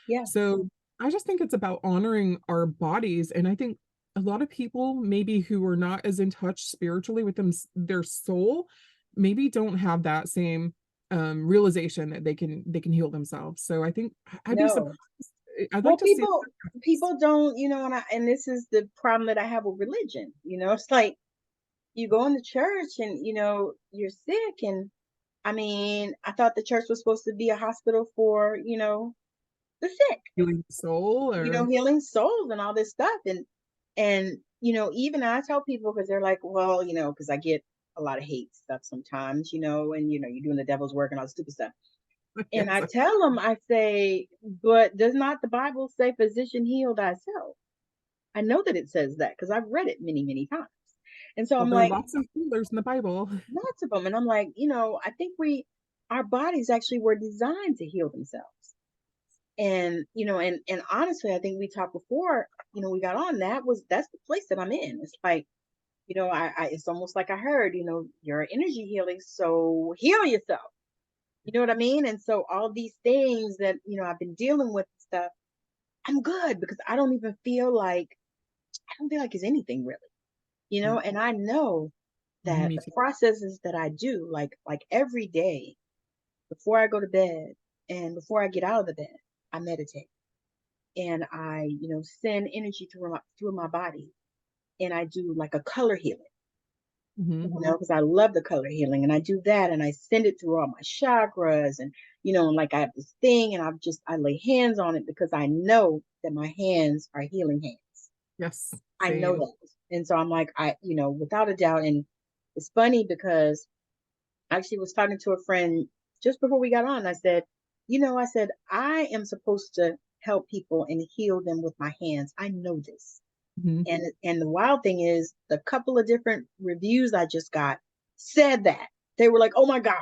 Yeah. So I just think it's about honoring our bodies, and I think a lot of people maybe who are not as in touch spiritually with their soul, maybe don't have that same realization that they can heal themselves. So I think I'd be surprised. No. I'd like Well, to see. people don't, and this is the problem that I have with religion. It's like you go into church and, you're sick. And I mean, I thought the church was supposed to be a hospital for, the sick, Healing the soul, or healing souls and all this stuff. And, even I tell people because they're like, well, because I get a lot of hate stuff sometimes, and, you're doing the devil's work and all this stupid stuff. And yes, I tell them, I say, but does not the Bible say, physician, heal thyself? I know that it says that because I've read it many, many times. And so well, I'm there are like, lots of healers in the Bible. lots of them. And I'm like, I think our bodies actually were designed to heal themselves. And, and honestly, I think we talked before, we got on, that's the place that I'm in. It's like, it's almost like I heard, you're energy healing. So heal yourself. You know what I mean? And so all these things that, I've been dealing with stuff, I'm good because I don't feel like it's anything really, Yeah. and I know that Me the too. processes that I do, like every day before I go to bed and before I get out of the bed, I meditate and I, send energy through my body and I do like a color healing. Mhm. Because I love the color healing and I do that and I send it through all my chakras and, and like I have this thing and I lay hands on it because I know that my hands are healing hands. Yes, I know same. that. And so I'm like, without a doubt. And it's funny because I actually was talking to a friend just before we got on. I said, I am supposed to help people and heal them with my hands. I know this. Mhm. And the wild thing is the couple of different reviews I just got said that. They were like, "Oh my God,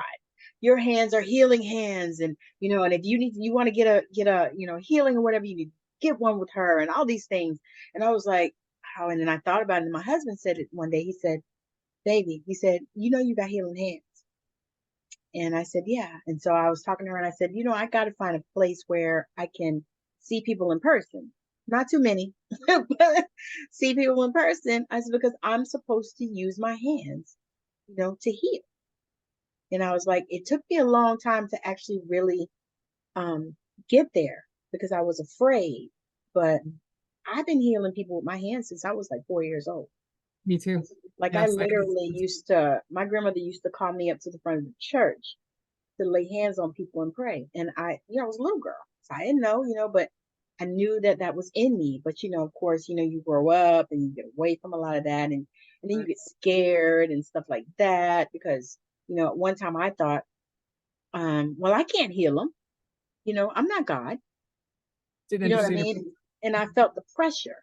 your hands are healing hands." And and if you want to get a healing or whatever, you need to get one with her and all these things. And I was like, how, and then I thought about it. And my husband said it one day. He said, "Baby," he said, you got healing hands." And I said, "Yeah." And so I was talking to her and I said, I got to find a place where I can see people in person. Not too many, but see people in person. I said, because I'm supposed to use my hands, to heal. And I was like, it took me a long time to actually really um, get there because I was afraid. But I've been healing people with my hands since I was like 4 years old. Me too. Like I Yes, literally used to, my grandmother used to call me up to the front of the church to lay hands on people and pray. And I was a little girl, so I didn't know, but I knew that that was in me. But of course, you grow up and you get away from a lot of that, and then you get scared and stuff like that because at one time I thought, well, I can't heal them. I'm not God. didn't You know what I understand mean? And I felt the pressure,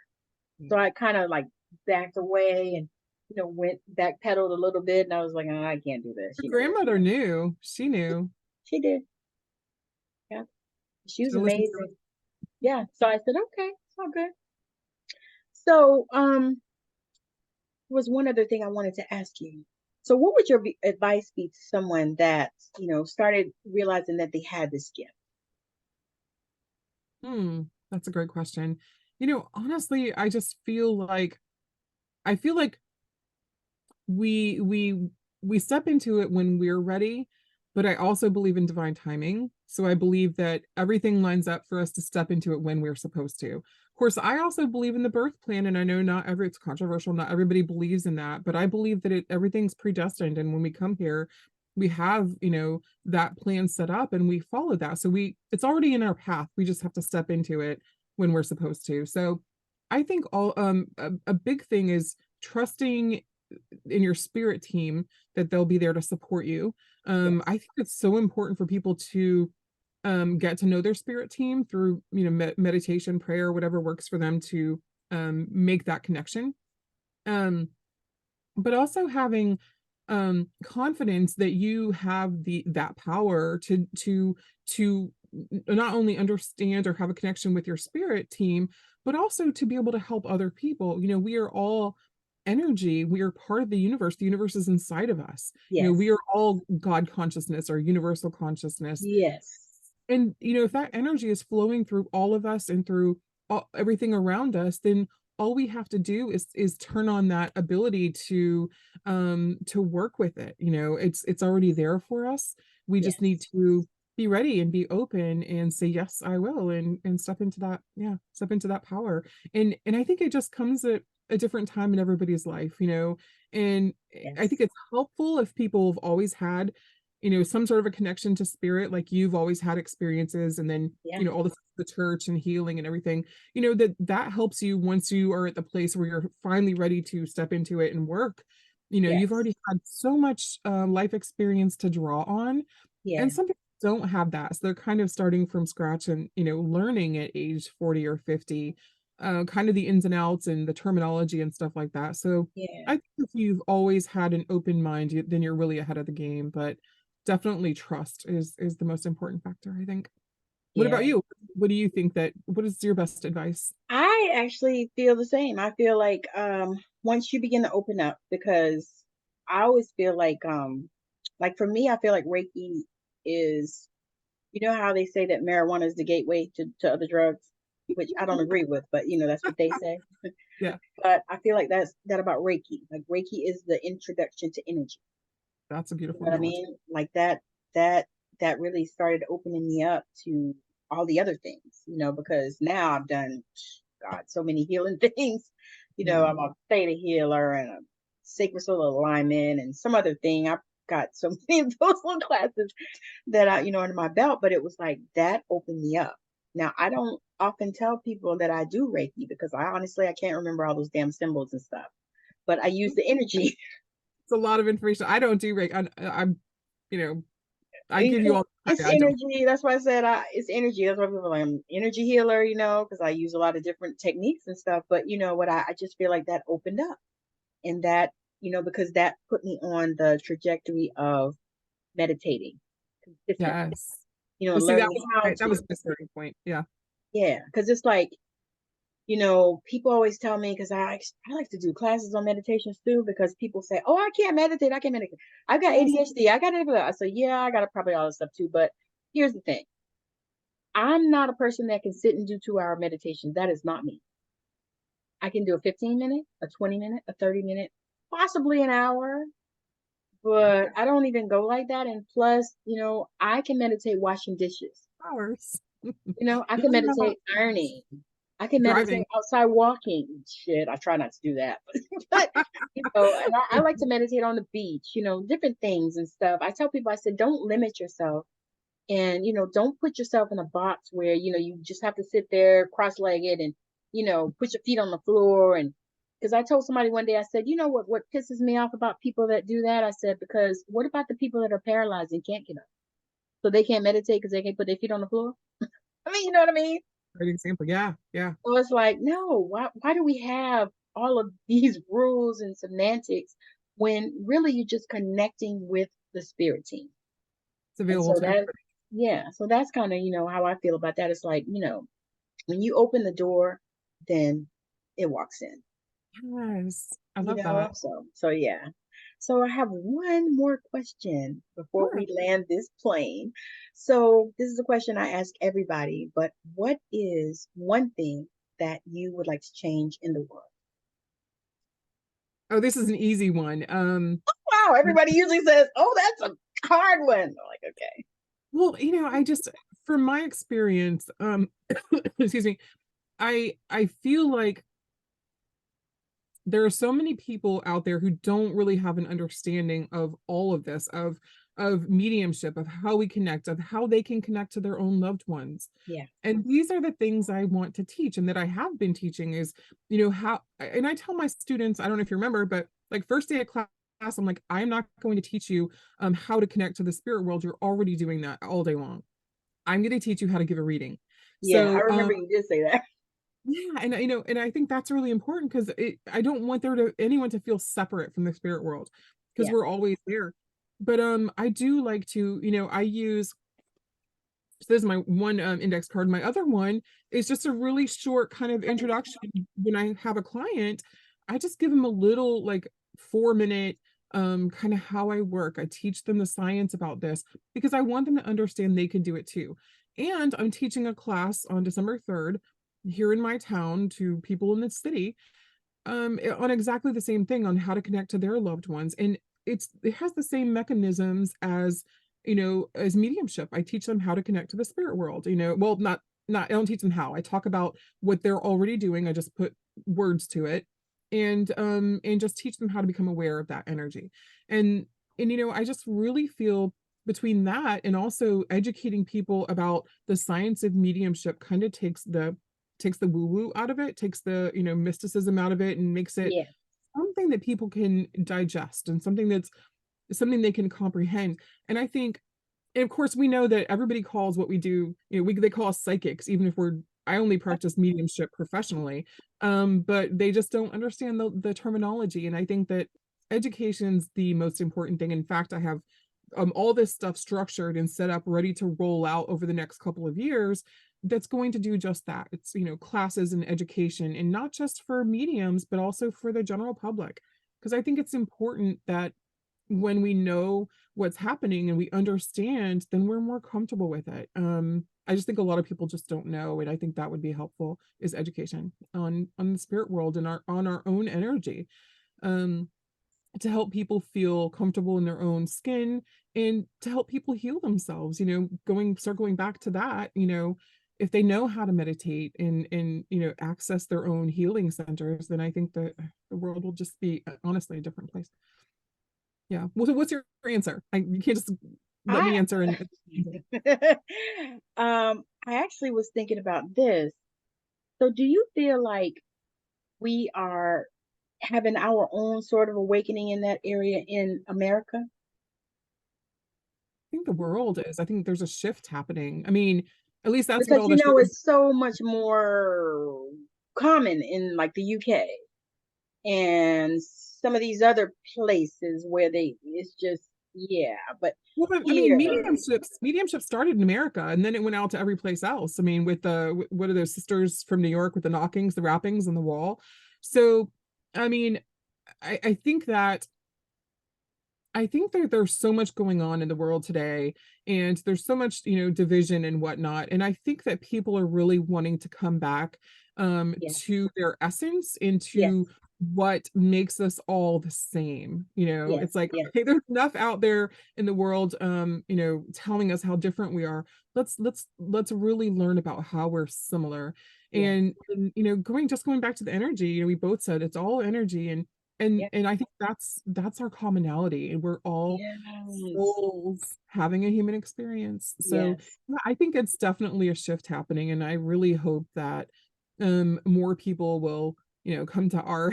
so I kind of like backed away and went backpedaled a little bit, and I was like, oh, I can't do this. your grandmother knew. She knew. She did. Yeah, she was She listened to amazing. Yeah. So I said, okay, it's all good. So, was one other thing I wanted to ask you. So, what would your advice be to someone that, started realizing that they had this gift? That's a great question. Honestly, I feel like we step into it when we're ready, but I also believe in divine timing. So I believe that everything lines up for us to step into it when we're supposed to. Of course, I also believe in the birth plan, and I know it's controversial, not everybody believes in that, but I believe that everything's predestined, and when we come here, we have, that plan set up and we follow that. So it's already in our path. We just have to step into it when we're supposed to. So I think a big thing is trusting in your spirit team that they'll be there to support you. Yes. I think it's so important for people to get to know their spirit team through meditation, prayer, whatever works for them to make that connection. Um, but also having confidence that you have that power to not only understand or have a connection with your spirit team, but also to be able to help other people. We are all energy. We are part of the universe. The universe is inside of us. We Yes. are all God consciousness or universal consciousness. Yes. And if that energy is flowing through all of us and through everything around us, then all we have to do is turn on that ability to work with it. It's already there for us. We just need Yes. to be ready and be open and say yes, I will, and step into that. Yeah, step into that power. And I think it just comes at a different time in everybody's life. And I think Yes. it's helpful if people have always had some sort of a connection to spirit, like you've always had experiences, and then Yeah. all the church and healing and everything, that helps you once you are at the place where you're finally ready to step into it and work. You've Yes. already had so much life experience to draw on, Yeah. and some people don't have that, so they're kind of starting from scratch and learning at age 40 or 50, kind of the ins and outs and the terminology and stuff like that. So I Yeah. think if you've always had an open mind, then you're really ahead of the game. But definitely trust is the most important factor, I think. What about Yeah. you? What is your best advice? I actually feel the same. I feel like once you begin to open up, because I always feel like for me, I feel like Reiki is, how they say that marijuana is the gateway to other drugs, which I don't agree with, but that's what they say. Yeah, But I feel like that's that about Reiki. Like Reiki is the introduction to energy. that's a You beautiful know what I analogy. mean? Like that really started opening me up to all the other things, because now I've done, God, so many healing things. Yeah. I'm a theta healer and a sacred soul alignment and some other thing. I've got so many of those little classes that under my belt, but it was like that opened me up. Now I don't often tell people that I do Reiki because I can't remember all those damn symbols and stuff. But I use the energy. It's a lot of information. I don't do reg. I'm, you know, I give you all the It's credit. I don't. energy. That's why I said it's energy. That's why people are like, I'm an energy healer, because I use a lot of different techniques and stuff. But you know what? I just feel like that opened up, and that, because that put me on the trajectory of meditating consistently, Yes. and learning how That to, was my starting point. Yeah. yeah, because it's like, people always tell me, because I like to do classes on meditations too, because people say, "Oh, I can't meditate. I can't meditate. I've got Yes. ADHD. I got it." I say, "Yeah, I got probably all this stuff too." But here's the thing: I'm not a person that can sit and do 2 hour meditation. That is not me. I can do a 15 minute, a 20 minute, a 30 minute, possibly an hour, Yeah. but I don't even go like that. And plus, I can meditate washing dishes. Hours. I can Yeah. meditate ironing. I can meditate Driving. outside walking. Shit, I try not to do that. But, and I like to meditate on the beach, different things and stuff. I tell people, I said, don't limit yourself. And, don't put yourself in a box where, you just have to sit there cross-legged and, put your feet on the floor. And because I told somebody one day, I said, what pisses me off about people that do that? I said, because what about the people that are paralyzed and can't get up? So they can't meditate because they can't put their feet on the floor? I mean, you know what I mean? Great example. Yeah. Yeah. So it's like, no, why do we have all of these rules and semantics when really you're just connecting with the spirit team? It's And available so to that, everybody. yeah, so that's kind of, how I feel about that. It's like, when you open the door, then it walks in, Yes. I love that. so yeah. So I have one more question before Sure. we land this plane. So this is a question I ask everybody, but what is one thing that you would like to change in the world? Oh, this is an easy one. Wow, everybody usually says, "Oh, that's a hard one." I'm like, okay. Well, I just, from my experience, excuse me, I feel like there are so many people out there who don't really have an understanding of all of this, of mediumship, of how we connect, of how they can connect to their own loved ones. Yeah. And these are the things I want to teach and that I have been teaching is, how, and I tell my students, I don't know if you remember, but like first day of class, I'm like, I'm not going to teach you how to connect to the spirit world. You're already doing that all day long. I'm going to teach you how to give a reading. Yeah, I So, remember you did say that. yeah, and and I think that's really important because I don't want anyone to feel separate from the spirit world because Yeah. we're always there. But I do like to, I use, so this is my one index card. My other one is just a really short kind of introduction. When I have a client, I just give them a little like 4 minute kind of how I work. I teach them the science about this because I want them to understand they can do it too. And I'm teaching a class on December 3rd here in my town to people in the city on exactly the same thing on how to connect to their loved ones. And it has the same mechanisms as as mediumship. I teach them how to connect to the spirit world. Well, not I don't teach them how. I talk about what they're already doing. I just put words to it and just teach them how to become aware of that energy. And I just really feel between that and also educating people about the science of mediumship kind of takes the woo woo out of it, takes the mysticism out of it, and makes it Yeah. something that people can digest and something they can comprehend. And I think, and of course, we know that everybody calls what we do, they call us psychics, even if I only practice mediumship professionally, but they just don't understand the terminology. And I think that education's the most important thing. In fact, I have all this stuff structured and set up ready to roll out over the next couple of years that's going to do just that. It's classes and education, and not just for mediums but also for the general public, because I think it's important that when we know what's happening and we understand, then we're more comfortable with it. I just think a lot of people just don't know, and I think that would be helpful, is education on the spirit world and on our own energy. um to help people feel comfortable in their own skin and to help people heal themselves, start going back to that. If they know how to meditate and access their own healing centers, then I think that the world will just be honestly a different place. Yeah. Well, so what's your answer? You can't just let I me answer and I actually was thinking about this. So do you feel like we are having our own sort of awakening in that area in America? I think the world is. I think there's a shift happening. I mean, at least that's what Because all the shows. it's so much more common in like the UK and some of these other places where it's just, yeah, but Well, but I mean, here, mediumship started in America, and then it went out to every place else. I mean, with what are those sisters from New York with the knockings, the rappings on the wall? So, I mean, I think that I think that there's so much going on in the world today, and there's so much, division and whatnot. And I think that people are really wanting to come back Yes, to their essence, into yes, what makes us all the same. yes, It's like, yes, okay, there's enough out there in the world, telling us how different we are. Let's really learn about how we're similar. yes, And going back to the energy, we both said it's all energy, and yes, and I think that's our commonality, and we're all yes, souls having a human experience. So yes. yeah, I think it's definitely a shift happening, and I really hope that more people will, come to our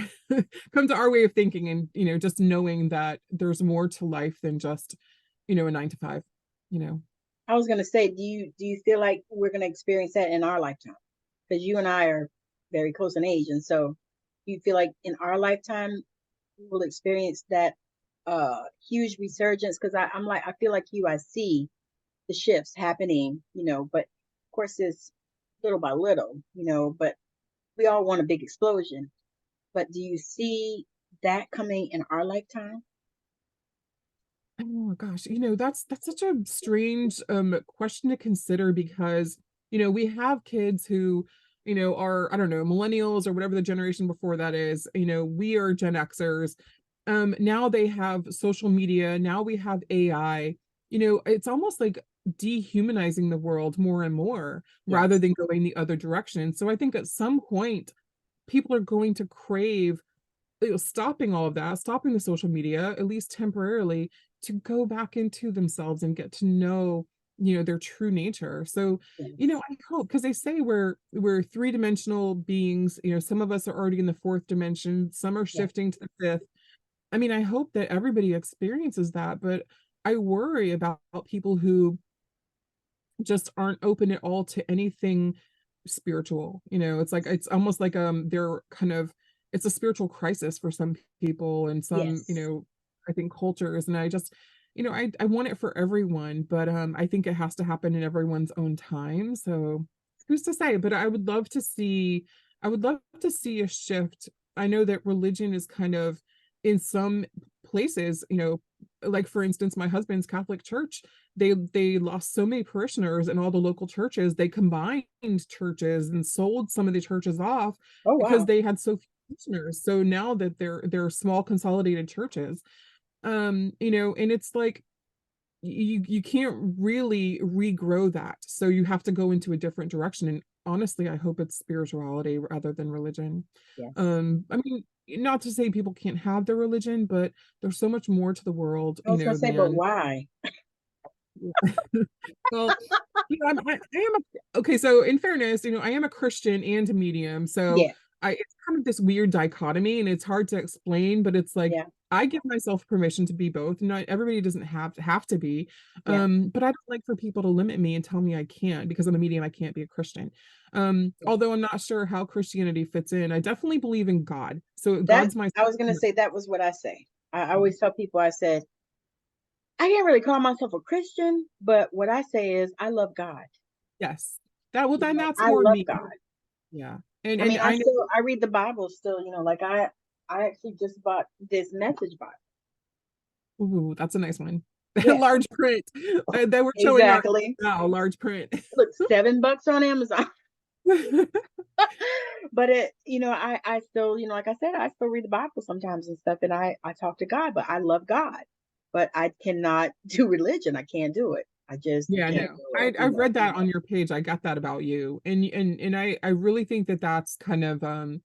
come to our way of thinking, and just knowing that there's more to life than just, a 9 to 5, you know. I was gonna say, do you feel like we're gonna experience that in our lifetime? Because you and I are very close in age, and so you feel like in our lifetime we will experience that huge resurgence. Because I'm like, I feel like you, I see the shifts happening, but of course it's little by little, but we all want a big explosion. But do you see that coming in our lifetime? Oh gosh, that's such a strange question to consider, because we have kids who, are, I don't know, millennials or whatever the generation before that is. We are Gen Xers. Now they have social media, now we have AI. It's almost like dehumanizing the world more and more, rather Yes, than going the other direction. So I think at some point people are going to crave, stopping all of that, stopping the social media, at least temporarily, to go back into themselves and get to know, their true nature. So, yes, I hope, because they say we're three-dimensional beings. Some of us are already in the fourth dimension, some are yes, shifting to the fifth. I mean, I hope that everybody experiences that, but I worry about people who just aren't open at all to anything spiritual. It's like, it's almost like they're kind of, it's a spiritual crisis for some people and some, yes. I think cultures. And I just, I want it for everyone, but I think it has to happen in everyone's own time. So who's to say? But I would love to see a shift. I know that religion is kind of, in some places, like for instance, my husband's Catholic church, they lost so many parishioners in all the local churches. They combined churches and sold some of the churches off Oh because wow. they had so few parishioners. So now that they're small consolidated churches, and it's like, you can't really regrow that. So you have to go into a different direction. And honestly, I hope it's spirituality rather than religion. Yes. I mean, not to say people can't have their religion, but there's so much more to the world, I was gonna say, but than why? well, I am okay. So in fairness, I am a Christian and a medium. So Yeah, it's kind of this weird dichotomy, and it's hard to explain, but it's like yeah, I give myself permission to be both. Not everybody doesn't have to be. yeah, But I don't like for people to limit me and tell me I can't, because I'm a medium, I can't be a Christian. yeah. Although I'm not sure how Christianity fits in. I definitely believe in God. So That God's my I was gonna say that was what I say. I always tell people, I said, I can't really call myself a Christian, but what I say is I love God. yes. That, well, then that's I more love me. God. Yeah. And I mean, and I know. I read the Bible still, like I actually just bought this message Bible. Ooh, that's a nice one. Yeah, Large print. They were showing our exactly. now, large print. Look, $7 on Amazon. But I still, like I said, I still read the Bible sometimes and stuff, and I talk to God, but I love God. But I cannot do religion. I can't do it. I just Yeah, no. can't do it. I've read that on your page. I got that about you. And I really think that that's kind of an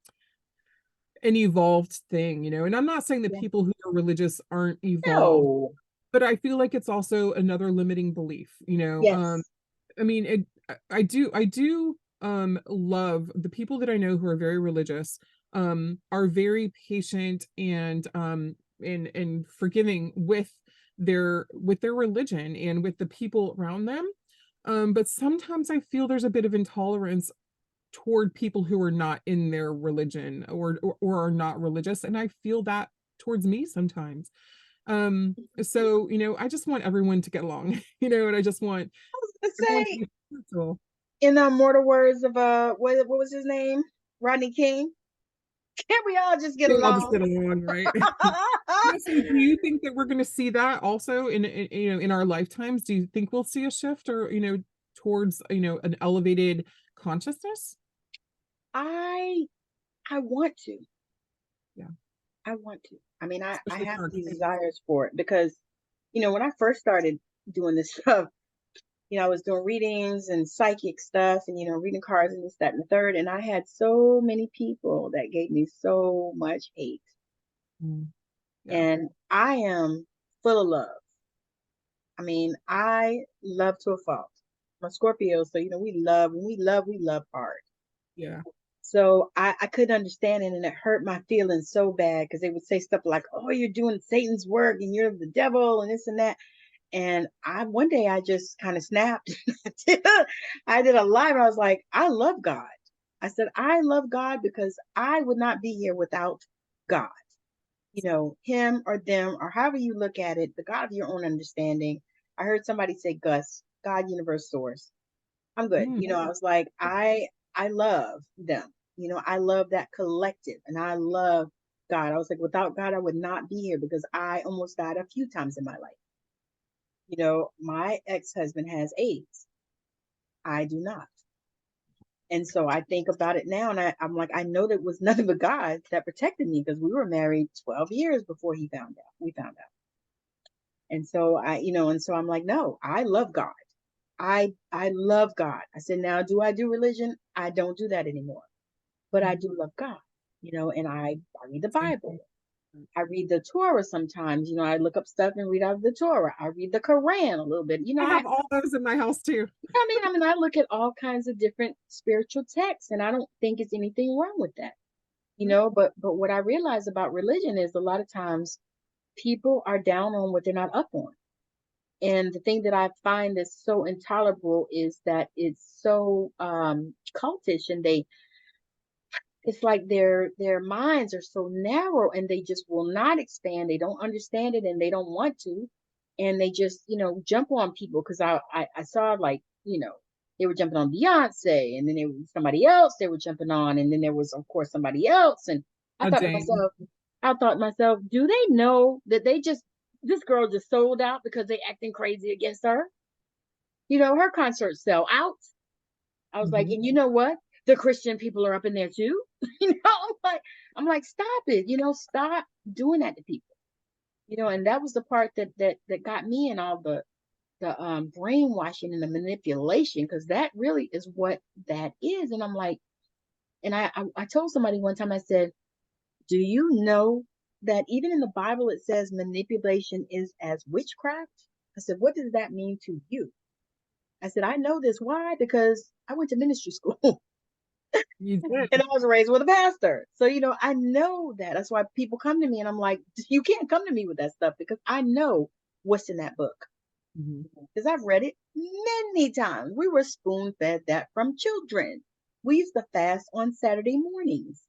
evolved thing, and I'm not saying that Yeah. people who are religious aren't evolved, No. but I feel like it's also another limiting belief. Yes. I mean, I do love the people that I know who are very religious, are very patient and forgiving with their religion and with the people around them. But sometimes I feel there's a bit of intolerance toward people who are not in their religion, or are not religious, and I feel that towards me sometimes. So I just want everyone to get along, and I just want Let's everyone to say, be spiritual. in the mortal words of what was his name? Rodney King. Can't we all just get They all just along? get along, right? So do you think that we're going to see that also in our lifetimes? Do you think we'll see a shift, or towards an elevated consciousness? I I want to. Yeah, I want to. I mean, I especially have for our these kids. desires for it because, when I first started doing this stuff, I was doing readings and psychic stuff and, reading cards and this, that, and the third. And I had so many people that gave me so much hate. Mm, yeah, And I am full of love. I mean, I love to a fault. I'm a Scorpio, so, we love hard. yeah. So I couldn't understand it, and it hurt my feelings so bad because they would say stuff like, "Oh, you're doing Satan's work and you're the devil and this and that." And I one day I just kind of snapped. I did a live. I was like, I love God. I said, I love God because I would not be here without God. Him or them or however you look at it, the God of your own understanding. I heard somebody say Gus, God, universe, source. I'm good. Mm, I was like, I love them. I love that collective and I love God. I was like, without God, I would not be here because I almost died a few times in my life. My ex-husband has AIDS. I do not. And so I think about it now and I'm like, I know that was nothing but God that protected me because we were married 12 years before he found out. We found out. And so I'm like, no, I love God. I love God. I said, now do I do religion? I don't do that anymore. But I mm, do love God, and I read the same Bible. thing. I read the Torah sometimes. I look up stuff and read out of the Torah. I read the Quran a little bit. I have all those in my house too. I look at all kinds of different spiritual texts, and I don't think it's anything wrong with that. But what I realize about religion is a lot of times people are down on what they're not up on. And the thing that I find that's so intolerable is that it's so cultish, and it's like their minds are so narrow and they just will not expand. They don't understand it and they don't want to, and they just jump on people because I saw, like, they were jumping on Beyonce, and then there was somebody else they were jumping on, and then there was of course somebody else, and I Oh, thought to dang. myself, do they know that this girl just sold out because they acting crazy against her? Her concerts sell out. I was like, Hmm. and you know what? The Christian people are up in there too. I'm like, stop it. Stop doing that to people. And that was the part that got me in all the brainwashing and the manipulation, because that really is what that is. And I'm like, and I told somebody one time, I said, do you know that even in the Bible it says manipulation is as witchcraft? I said, what does that mean to you? I said, I know this. Why? Because I went to ministry school. You did. And I was raised with a pastor. So, I know that. That's why people come to me and I'm like, you can't come to me with that stuff because I know what's in that book. Mhm. Because I've read it many times. We were spoon fed that from children. We used to fast on Saturday mornings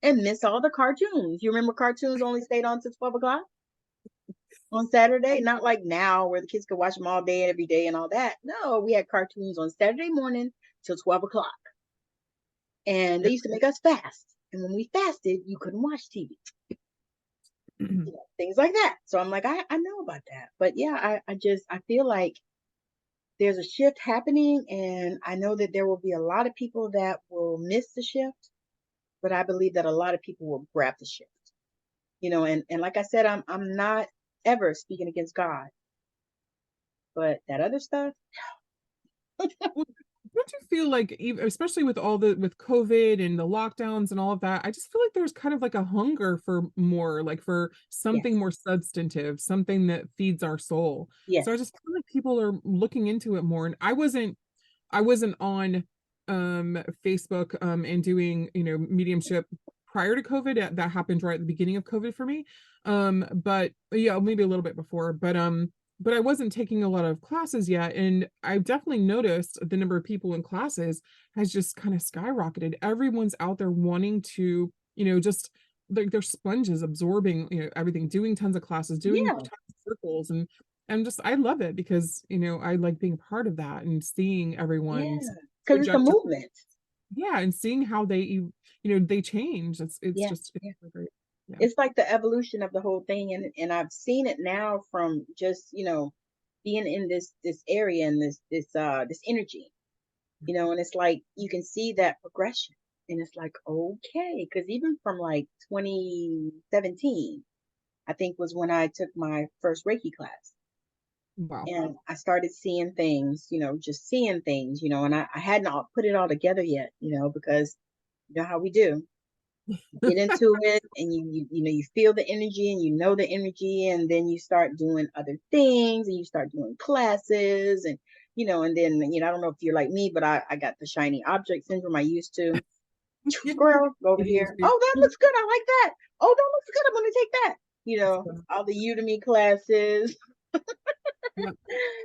and miss all the cartoons. You remember cartoons only stayed on till 12 o'clock on Saturday? Not like now where the kids could watch them all day and every day and all that. No, we had cartoons on Saturday morning till 12 o'clock. And they Yeah. used to make us fast. And when we fasted, you couldn't watch TV, things like that. So I'm like, I know about that. But yeah, I feel like there's a shift happening. And I know that there will be a lot of people that will miss the shift, but I believe that a lot of people will grab the shift. And like I said, I'm not ever speaking against God, but that other stuff, Well, don't you feel like, especially with with COVID and the lockdowns and all of that, I just feel like there's kind of like a hunger for more, like for something yes, more substantive, something that feeds our soul. So I yes, just feel like people are looking into it more. And I wasn't on Facebook and doing, mediumship prior to COVID. That happened right at the beginning of COVID for me. But yeah, maybe a little bit before. But I wasn't taking a lot of classes yet. And I've definitely noticed the number of people in classes has just kind of skyrocketed. Everyone's out there wanting to, just like they're sponges absorbing, everything, doing tons of classes, doing yeah, tons of circles. And just I love it because, I like being a part of that and seeing yeah, everyone's because it's a trajectory. movement. Yeah, and seeing how they change. It's Yeah, just it's yeah. so great. it's like the evolution of the whole thing, and I've seen it now from just, being in this area and this energy, and it's like you can see that progression, and it's like, okay, because even from like 2017, I think was when I took my first Reiki class, Wow. and I started seeing things, just seeing things, and I hadn't all put it all together yet, because you know how we do. Get into it, and you feel the energy, and the energy, and then you start doing other things, and you start doing classes, and then I don't know if you're like me, but I got the shiny object syndrome. I used to, squirrel, go over here, oh, that looks good, I like that, oh, that looks good, I'm going to take that, all the Udemy classes. Yeah,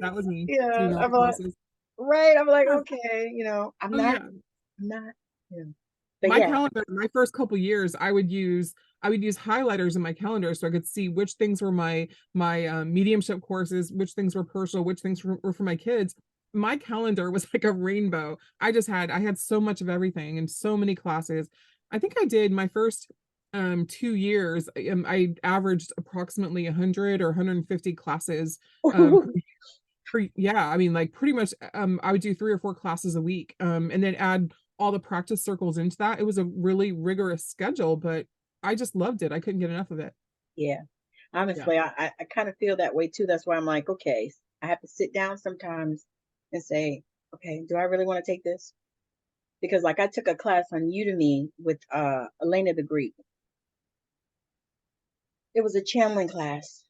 that was me Yeah, doing all the I'm like, classes. right, I'm like, Yeah. okay, I'm Oh not, yeah. I'm not, but My yeah. calendar, my first couple years, I would use highlighters in my calendar so I could see which things were my mediumship courses, which things were personal, which things were for my kids. My calendar was like a rainbow. I had so much of everything and so many classes. I think I did my first 2 years. I averaged approximately 100 or 150 classes yeah, I mean, like pretty much I would do 3 or 4 classes a week, and then add all the practice circles into that. It was a really rigorous schedule, but I just loved it. I couldn't get enough of it. Yeah. Yeah. Honestly, I kind of feel that way too. That's why I'm like, okay, I have to sit down sometimes and say, okay, do I really want to take this? Because like I took a class on Udemy with Elena the Greek. It was a channeling class.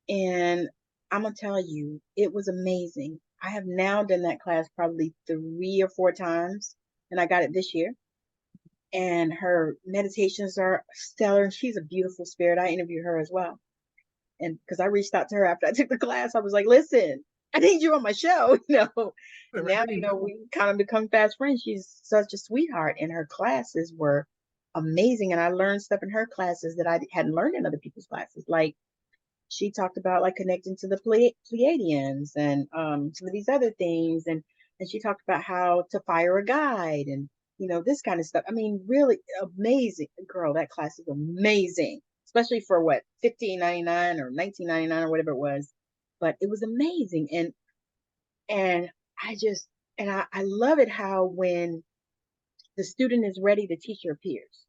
And I'm gonna tell you, it was amazing. I have now done that class probably 3 or 4 times, and I got it this year. And her meditations are stellar. She's a beautiful spirit. I interviewed her as well. And because I reached out to her after I took the class, I was like, listen, I need you on my show, And now, Right. we kind of become fast friends. She's such a sweetheart, and her classes were amazing. And I learned stuff in her classes that I hadn't learned in other people's classes. Like she talked about like connecting to the Pleiadians and some of these other things. And she talked about how to fire a guide and, this kind of stuff. I mean, really amazing. Girl, that class is amazing, especially for what, 15.99 or 19.99 or whatever it was. But it was amazing. And I just, and I love it how when the student is ready, the teacher appears.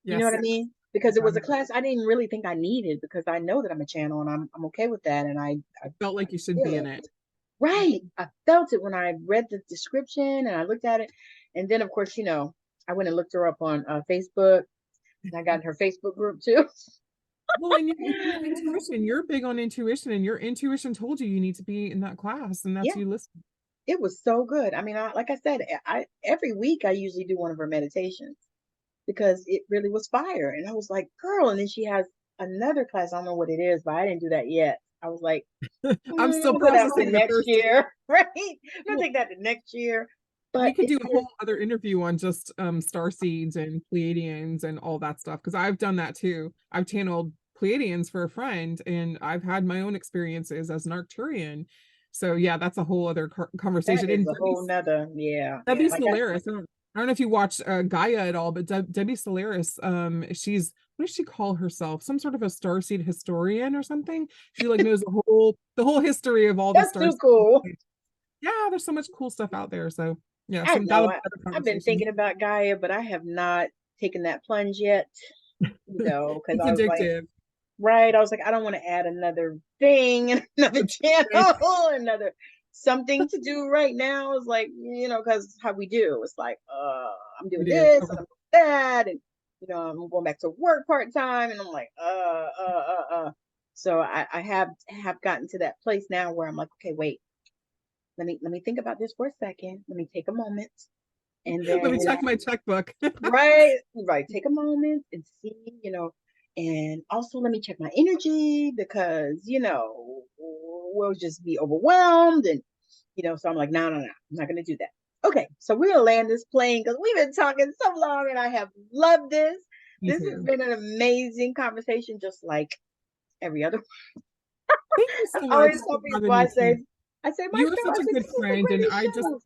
You know what Yes. I mean? Because it was a class I didn't really think I needed, because I know that I'm a channel, and I'm okay with that, and I Felt like you should feel be in it. it. Right. I felt it when I read the description and I looked at it. And then of course, I went and looked her up on Facebook, and I got in her Facebook group too. Well, and your intuition, you're big on intuition, and your intuition told you need to be in that class, and that's Yeah, you listening. it was so good. I mean, like I said, I every week I usually do one of her meditations because it really was fire. And I was like, girl, and then she has another class. I don't know what it is, but I didn't do that yet. I was like, I'm still we'll go that to processing the next first. year, right? We'll Well, take that to next year. we But could it's do a whole other interview on just star seeds and Pleiadians and all that stuff, because I've done that too. I've channeled Pleiadians for a friend, and I've had my own experiences as an Arcturian. So yeah, that's a whole other that conversation. is And a whole nother, yeah. Debbie Like I, Solaris. I don't know if you watch Gaia at all, but Debbie Solaris, she's, what does she call herself? Some sort of a starseed historian or something. She like knows the whole history of all the that's stars. too cool. Yeah, there's so much cool stuff out there. So yeah, I some know. that'll be another I've been conversation. thinking about Gaia, but I have not taken that plunge yet, because It's I was like, addictive. right. I was like, I don't want to add another thing, another channel, another something to do right now. It's like, because how we do. It's like, I'm We doing do. this and I'm doing that, and I'm going back to work part time, and I'm like, So I have gotten to that place now where I'm like, okay, wait, let me think about this for a second. Let me take a moment, and Let then me check my checkbook. right, right, take a moment and see, and also let me check my energy, because we'll just be overwhelmed, and so I'm like, no, I'm not gonna do that. Okay, so we're gonna land this plane because we've been talking so long, and I have loved this. Me This has too. been an amazing conversation, just like every other. Thank you I so much always tell for people, having me too. I say my You are show, such I a say, good this is the friend, and greatest I just show.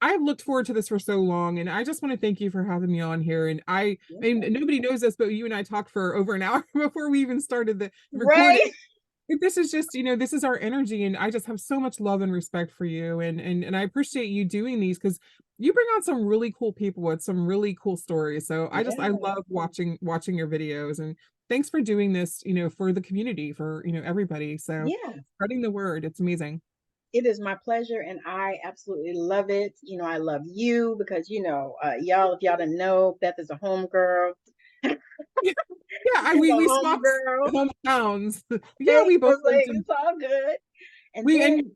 I've looked forward to this for so long, and I just want to thank you for having me on here. And I Yeah. mean, nobody knows this, but you and I talked for over an hour before we even started the recording. Right? This is just, this is our energy, and I just have so much love and respect for you, and I appreciate you doing these because you bring on some really cool people with some really cool stories. So I Yeah. love watching your videos, and thanks for doing this, for the community, for everybody. So Yeah. spreading the word, it's amazing. It is my pleasure, and I absolutely love it. I love you because y'all, if y'all didn't know, Beth is a homegirl. Yeah, She's a we swapped homegirl. hometowns. Yeah, Okay, we so both it's lived like in it's all good. And we then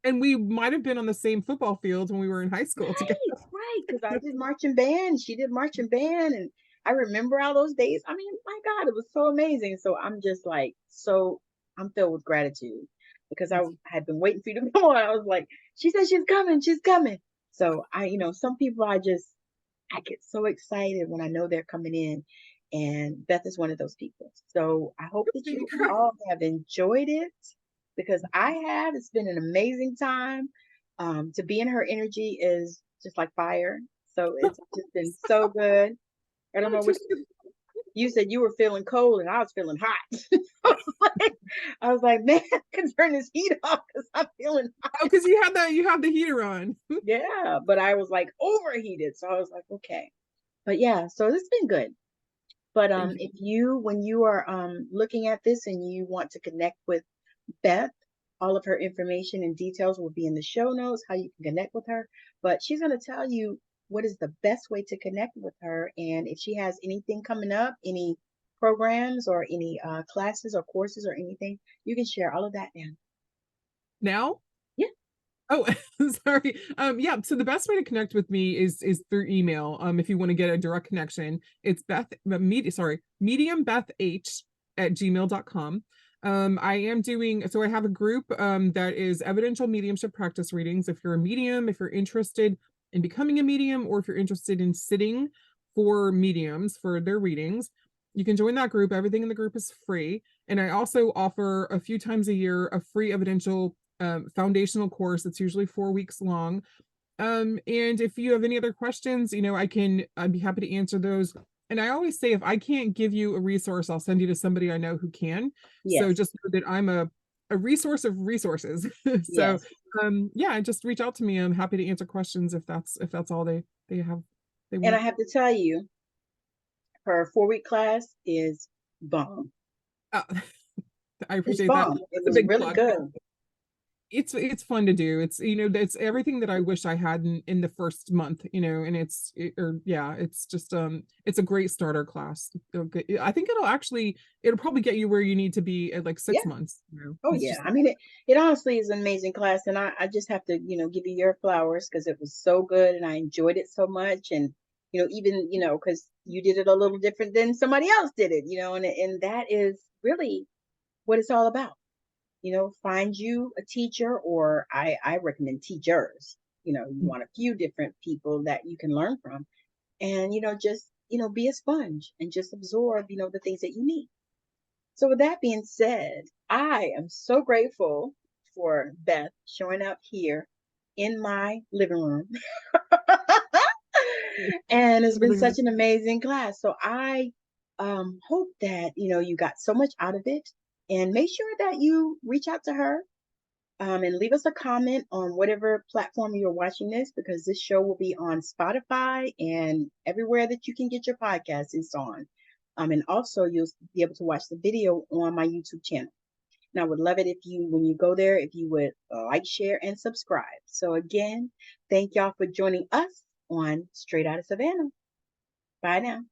and we might have been on the same football field when we were in high school together. right, right, because I did marching band, she did marching band, and I remember all those days. I mean, my God, it was so amazing. So I'm just like, I'm filled with gratitude because I had been waiting for you to come on. I was like, she said she's coming, she's coming. So some people I get so excited when I know they're coming in, and Beth is one of those people. So I hope that you all have enjoyed it because I have. It's been an amazing time. To be in her energy is just like fire. So it's just been so good. I don't know what you said. You were feeling cold and I was feeling hot. I was like, man, I can turn this heat off because I'm feeling hot. Oh, because you have the heater on. Yeah, but I was like overheated. So I was like, okay. But yeah, so it's been good. But Thank you. if you when you are looking at this and you want to connect with Beth, all of her information and details will be in the show notes, how you can connect with her. But she's going to tell you what is the best way to connect with her. And if she has anything coming up, any programs or any classes or courses or anything, you can share all of that now. Now? Yeah. Oh, sorry. Yeah, so the best way to connect with me is through email. If you want to get a direct connection, it's mediumbeth@gmail.com. I am doing, so I have a group that is evidential mediumship practice readings. If you're a medium, if you're interested in becoming a medium, or if you're interested in sitting for mediums for their readings, you can join that group. Everything in the group is free. And I also offer a few times a year a free evidential foundational course that's usually 4 weeks long. And if you have any other questions, I'd be happy to answer those. And I always say, if I can't give you a resource, I'll send you to somebody I know who can. So Yes. just know that I'm a resource of resources. So Yes. yeah, just reach out to me. I'm happy to answer questions if that's all they And I want. have to tell you, her 4 week class is bomb. Uh, I It's appreciate that. bomb. It That's a was big really plug. good. It's fun to do. It's it's everything that I wish I had in the first month, and it's just it's a great starter class. I think it'll probably get you where you need to be at like Yeah. 6 months. Oh It's yeah. just I mean it honestly is an amazing class, and I just have to, give you your flowers because it was so good and I enjoyed it so much. And even, because you did it a little different than somebody else did it, and that is really what it's all about. Find you a teacher, or I recommend teachers. You want a few different people that you can learn from, and just be a sponge and just absorb the things that you need. So, with that being said, I am so grateful for Beth showing up here in my living room. And it's been such an amazing class. So, I hope that you got so much out of it. And make sure that you reach out to her and leave us a comment on whatever platform you're watching this, because this show will be on Spotify and everywhere that you can get your podcast is on. And also, you'll be able to watch the video on my YouTube channel. And I would love it if you, when you go there, if you would like, share, and subscribe. So, again, thank y'all for joining us on Straight Out of Savannah. Bye now.